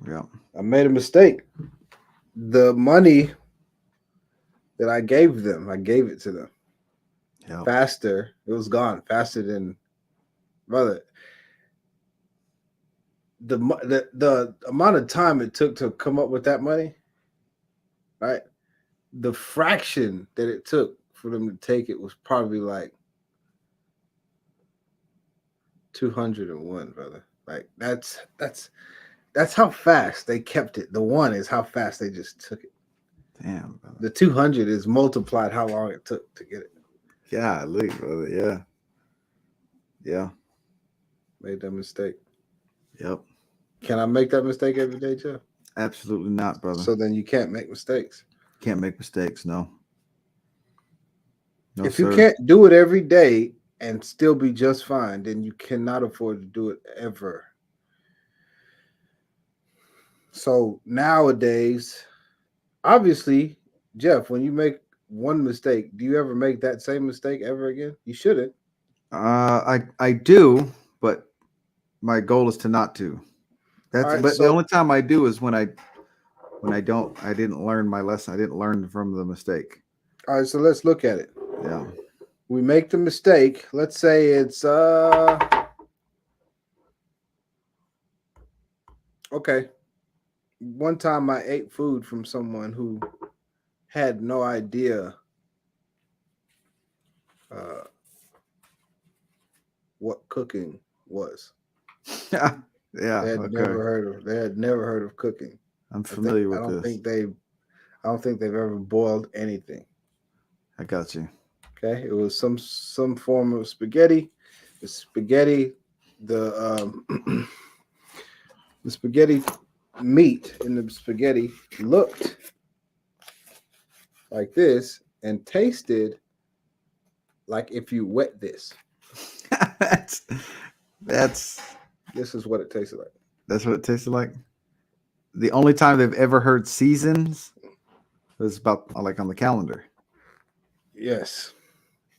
Yeah. I made a mistake. The money that I gave them, I gave it to them faster. It was gone faster than brother. The amount of time it took to come up with that money, right? The fraction that it took for them to take it was probably like 201, brother. Like that's how fast they kept it. The one is how fast they just took it. Damn, brother. The 200 is multiplied how long it took to get it. Yeah, look, brother. Yeah. Yeah. Made that mistake. Yep. Can I make that mistake every day, Jeff? Absolutely not, brother. So then you can't make mistakes. Can't make mistakes, no. No, If sir. you can't do it every day and still be just fine, then you cannot afford to do it ever. So nowadays, obviously, Jeff, when you make one mistake, do you ever make that same mistake ever again? You shouldn't. I do, but my goal is to not to. Right, but the only time I do is when I didn't learn my lesson. I didn't learn from the mistake. All right, so let's look at it. Yeah. We make the mistake. Let's say it's okay. One time I ate food from someone who had no idea what cooking was. Yeah. They had never heard of cooking. I'm familiar with this. I don't think they've ever boiled anything. I got you. Okay, it was some form of spaghetti. The spaghetti, the the spaghetti meat in the spaghetti looked like this and tasted like if you wet this. That's This is what it tasted like. That's what it tasted like. The only time they've ever heard seasons was about like on the calendar. Yes,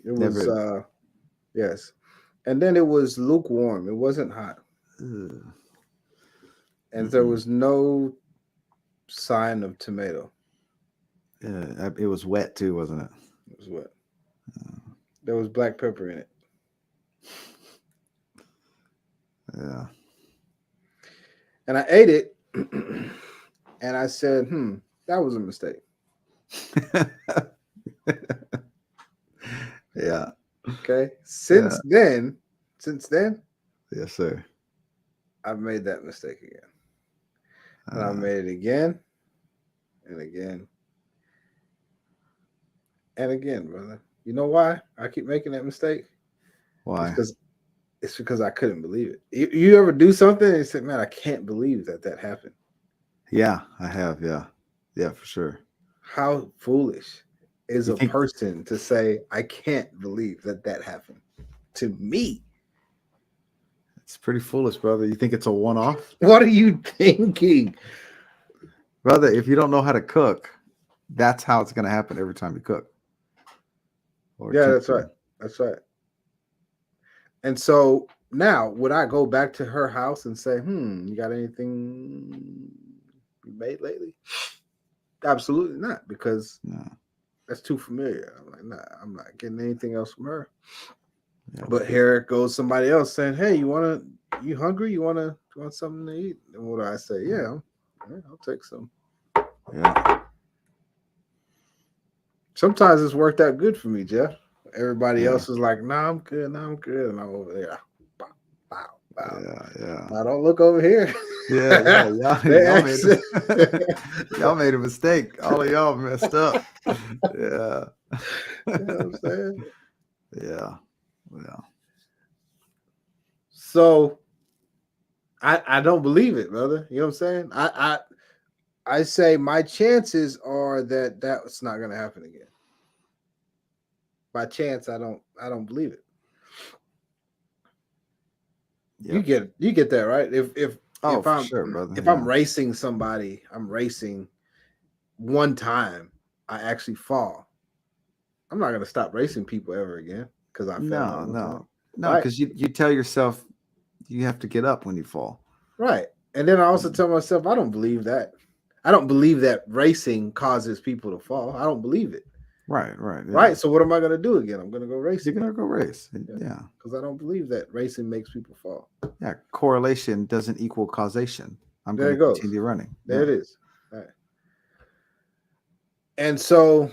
it Never. was. Yes, and then it was lukewarm. It wasn't hot, Ugh. and there was no sign of tomato. It was wet too, wasn't it? It was wet. There was black pepper in it. Yeah. And I ate it, and I said, that was a mistake. Yeah. Okay. Since then, Yes, sir. I've made that mistake again. And I made it again and again and again, brother. You know why I keep making that mistake? Why? It's because I couldn't believe it. You ever do something and you say, man, I can't believe that happened. Yeah, I have. Yeah. Yeah, for sure. How foolish is a person to say, I can't believe that happened to me? It's pretty foolish, brother. You think it's a one-off? What are you thinking? Brother, if you don't know how to cook, that's how it's going to happen every time you cook. That's right. That's right. And so now, would I go back to her house and say, you got anything you made lately? Absolutely not, because that's too familiar. I'm like, nah, I'm not getting anything else from her. Yeah, but here goes somebody else saying, hey, you hungry? You want something to eat? And what do I say? Yeah, I'll take some. Yeah. Sometimes it's worked out good for me, Jeff. Everybody else is like, nah, I'm good. And I'm over there. Wow. Yeah. Now don't look over here. Yeah. Y'all made a mistake. All of y'all messed up. Yeah. You know what I'm saying? Yeah. So I don't believe it, brother. You know what I'm saying? I say my chances are that's not going to happen again. By chance, I don't believe it. Yep. You get that, right? If I'm sure, brother. If I'm racing somebody, I'm racing one time, I actually fall. I'm not going to stop racing people ever again because I fell. No, because you tell yourself you have to get up when you fall. Right. And then I also tell myself, I don't believe that. I don't believe that racing causes people to fall. I don't believe it. Right. Yeah. Right. So what am I going to do again? I'm going to go race. You're going to go race. Yeah. Because I don't believe that racing makes people fall. Yeah. Correlation doesn't equal causation. I'm going to continue running. There it is. All right. And so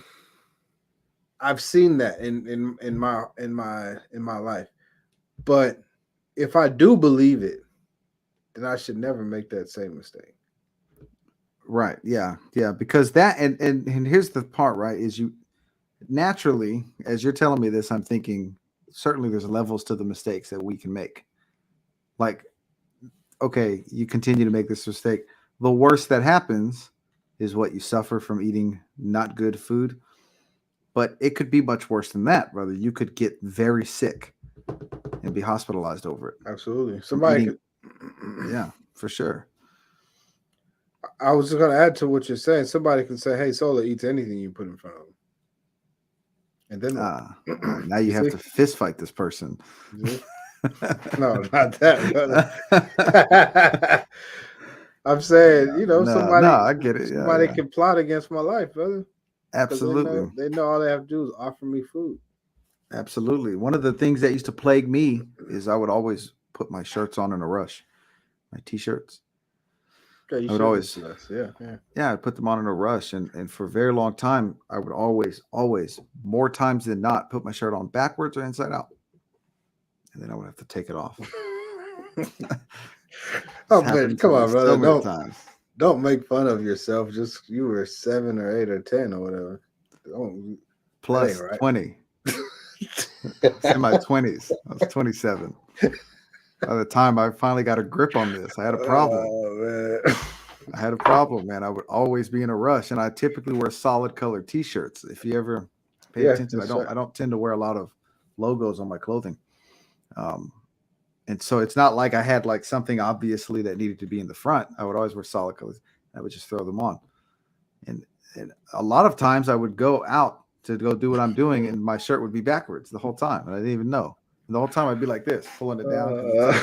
I've seen that in my life. But if I do believe it, then I should never make that same mistake. Right. Yeah. Because that and here's the part, right? Is you naturally, as you're telling me this, I'm thinking certainly there's levels to the mistakes that we can make. Like, okay, you continue to make this mistake. The worst that happens is what you suffer from eating not good food. But it could be much worse than that, brother. You could get very sick and be hospitalized over it. Absolutely. Yeah, for sure. I was just going to add to what you're saying. Somebody can say, hey, Sola eats anything you put in front of him. And then now you have to fist fight this person. No, not that. I'm saying, somebody. No, I get it. Somebody can plot against my life, brother. Absolutely. They know all they have to do is offer me food. Absolutely. One of the things that used to plague me is I would always put my shirts on in a rush, my t-shirts. Okay, you I would should always, listen to us. Yeah. yeah, I'd put them on in a rush. And for a very long time, I would always, more times than not, put my shirt on backwards or inside out. And then I would have to take it off. Oh, It's man, happened to come me on, brother. so many times. Don't make fun of yourself. Just you were 7 or 8 or 10 or whatever. Don't, that ain't Plus right. 20. It's in my 20s. I was 27. By the time I finally got a grip on this, I had a problem. Oh, man. I had a problem, man. I would always be in a rush, and I typically wear solid colored T-shirts. If you ever pay Yeah, attention, that's right. I don't tend to wear a lot of logos on my clothing, and so it's not like I had like something obviously that needed to be in the front. I would always wear solid colors. I would just throw them on, and a lot of times I would go out to go do what I'm doing, and my shirt would be backwards the whole time, and I didn't even know. And the whole time I'd be like this, pulling it down because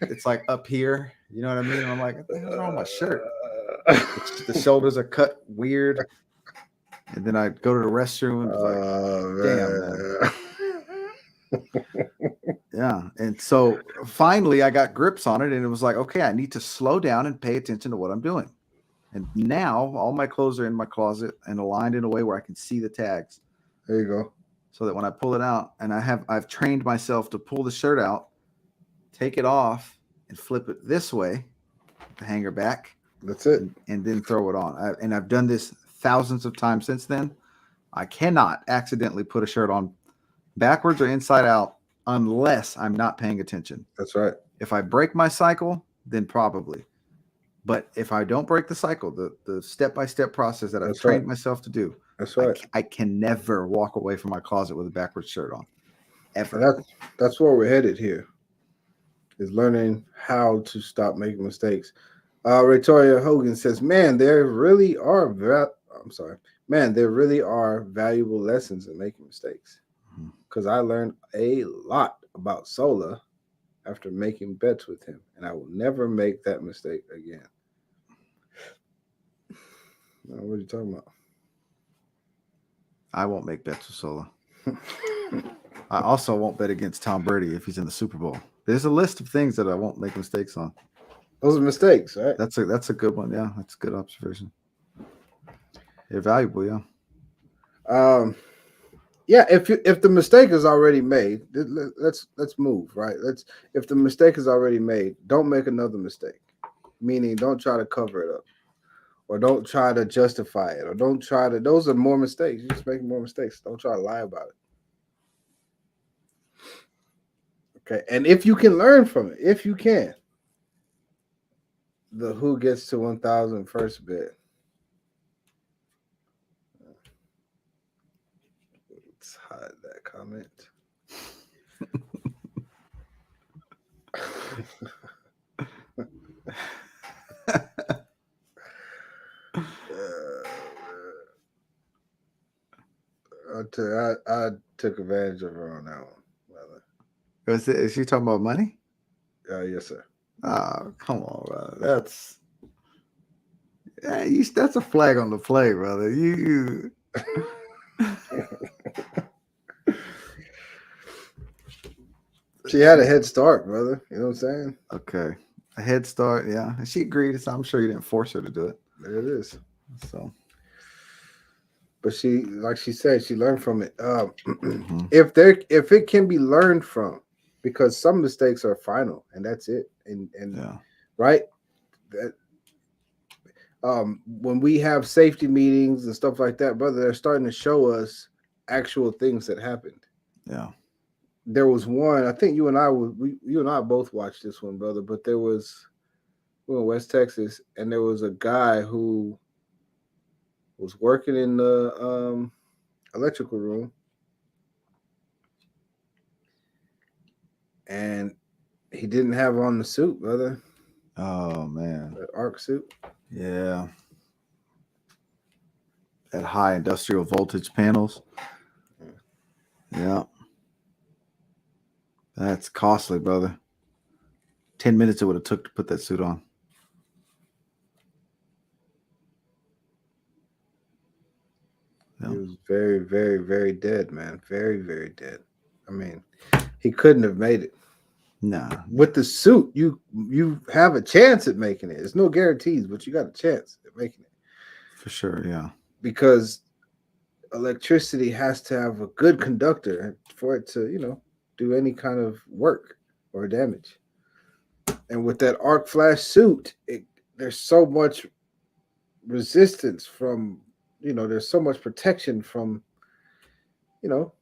it's like up here. You know what I mean? And I'm like, what the hell's wrong with my shirt? The shoulders are cut weird. And then I'd go to the restroom and be like, damn, man. Yeah. And so finally I got grips on it and it was like, okay, I need to slow down and pay attention to what I'm doing. And now all my clothes are in my closet and aligned in a way where I can see the tags. There you go. So that when I pull it out, and I've trained myself to pull the shirt out, take it off, and flip it this way, the hanger back. That's it. And then throw it on. And I've done this thousands of times since then. I cannot accidentally put a shirt on backwards or inside out unless I'm not paying attention. That's right. If I break my cycle, then probably. But if I don't break the cycle, the step-by-step process that I've trained myself to do, that's right. I can never walk away from my closet with a backwards shirt on. Ever. And that's where we're headed here. Is learning how to stop making mistakes. Victoria Hogan says, "Man, there really are valuable lessons in making mistakes. Because I learned a lot about Sola after making bets with him, and I will never make that mistake again." Now, what are you talking about? I won't make bets with Sola. I also won't bet against Tom Brady if he's in the Super Bowl. There's a list of things that I won't make mistakes on. Those are mistakes, right? That's a good one. Yeah, that's a good observation. They're valuable, yeah. Yeah. If the mistake is already made, let's move, right. If the mistake is already made, don't make another mistake. Meaning, don't try to cover it up, or don't try to justify it, or don't try to. Those are more mistakes. You're just making more mistakes. Don't try to lie about it. Okay, and if you can learn from it, if you can, the who gets to 1,000 first bet. Let's hide that comment. I took advantage of her on that one. Is she talking about money? Yes, sir. Oh, come on, brother. That's a flag on the play, brother. You She had a head start, brother. You know what I'm saying? Okay. A head start, yeah. And she agreed, so I'm sure you didn't force her to do it. There it is. So, but she, like she said, she learned from it. If it can be learned from, because some mistakes are final and that's it. And yeah. Right. That when we have safety meetings and stuff like that, brother, they're starting to show us actual things that happened. Yeah. There was one, I think you and I both watched this one, brother, but we were in West Texas, and there was a guy who was working in the electrical room, and he didn't have on the suit, brother. Oh, man. The arc suit. Yeah. At high industrial voltage panels. Yeah. That's costly, brother. 10 minutes it would have took to put that suit on. Yeah. He was very, very, very dead, man. Very, very dead. I mean, he couldn't have made it. Nah. With the suit, you have a chance at making it. There's no guarantees, but you got a chance at making it For sure. Yeah. because electricity has to have a good conductor for it to, do any kind of work or damage. And with that arc flash suit, there's so much resistance from, there's so much protection from, you know,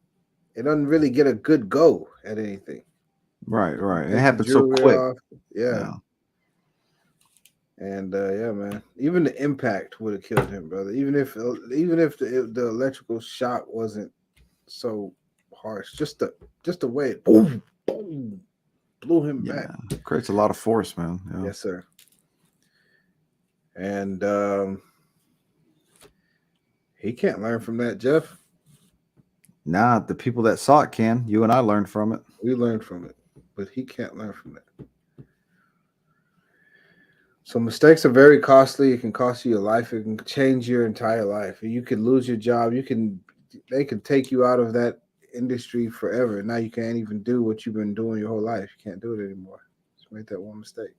it doesn't really get a good go at anything. Right. Right. It Take the happened so jewelry quick. off, yeah. Yeah. And yeah, man, even the impact would have killed him, brother. Even if the electrical shock wasn't so harsh, just the way it boom, boom, blew him back. Yeah. It creates a lot of force, man. Yeah. Yes, sir. And he can't learn from that, Jeff. Nah, the people that saw it can. You and I learned from it. We learned from it, but he can't learn from that. So mistakes are very costly. It can cost you your life. It can change your entire life. You can lose your job. They can take you out of that industry forever. Now you can't even do what you've been doing your whole life. You can't do it anymore. Just make that one mistake.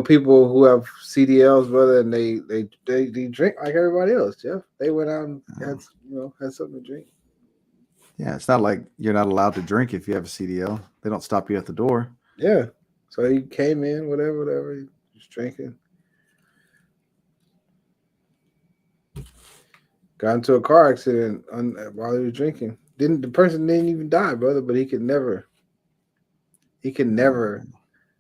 People who have CDLs, brother, and they drink like everybody else, Jeff. They went out and had something to drink. Yeah. It's not like you're not allowed to drink if you have a CDL. They don't stop you at the door. Yeah. So he came in, whatever. He was drinking. Got into a car accident while he was drinking. The person didn't even die, brother, but he can never.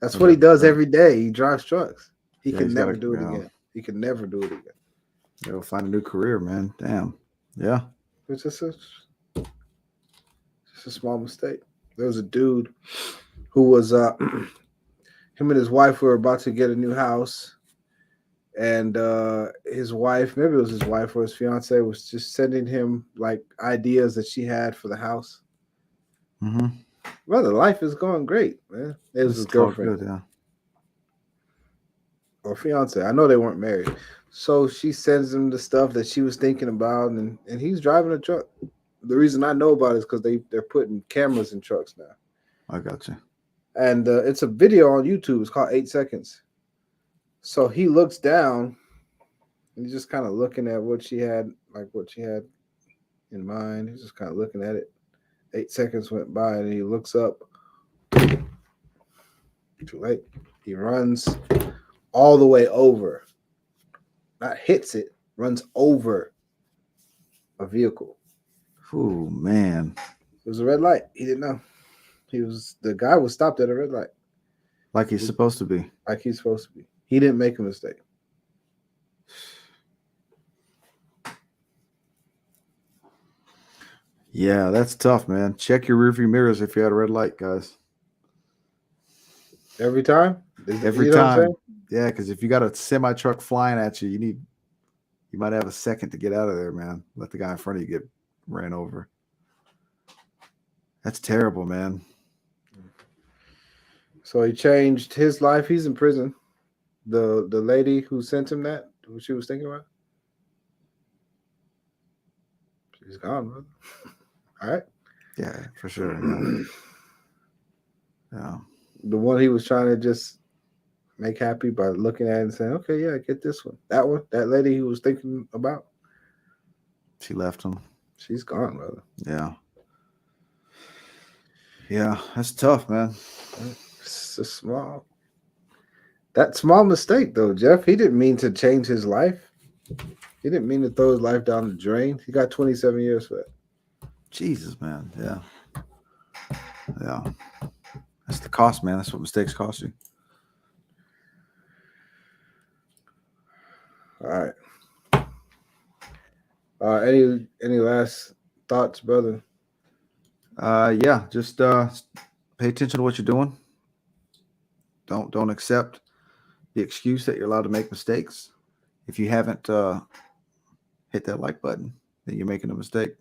That's what he does every day. He drives trucks. He can never do it again. He can never do it again. He'll find a new career, man. Damn. Yeah. It's just a small mistake. There was a dude who was him and his wife were about to get a new house. And his wife, maybe it was his wife or his fiance, was just sending him like ideas that she had for the house. Mm-hmm. Brother, life is going great, man. It was his girlfriend. Good, yeah. Or fiance. I know they weren't married. So she sends him the stuff that she was thinking about, and he's driving a truck. The reason I know about it is because they're putting cameras in trucks now. I got you. And it's a video on YouTube. It's called 8 Seconds. So he looks down and he's just kind of looking at what she had in mind. He's just kind of looking at it. 8 seconds went by and he looks up. Too late. He runs all the way over. Not hits it, runs over a vehicle. Oh, man. It was a red light. He didn't know. The guy was stopped at a red light. Like he's supposed to be. Like he's supposed to be. He didn't make a mistake. Yeah, that's tough, man. Check your rearview mirrors if you're at a red light, guys. Every time? Every time. Yeah, because if you got a semi truck flying at you, you might have a second to get out of there, man. Let the guy in front of you get ran over. That's terrible, man. So he changed his life. He's in prison. The lady who sent him that, who she was thinking about, she's gone, brother. All right. Yeah, for sure. Yeah. Yeah. The one he was trying to just make happy by looking at it and saying, okay, yeah, get this one. That lady he was thinking about. She left him. She's gone, brother. Yeah. Yeah, that's tough, man. It's that small mistake, though, Jeff. He didn't mean to change his life. He didn't mean to throw his life down the drain. He got 27 years for that. Jesus, man. Yeah. Yeah. That's the cost, man. That's what mistakes cost you. All right. Any last thoughts, brother? Yeah, just pay attention to what you're doing. Don't accept the excuse that you're allowed to make mistakes. If you haven't hit that like button, then you're making a mistake.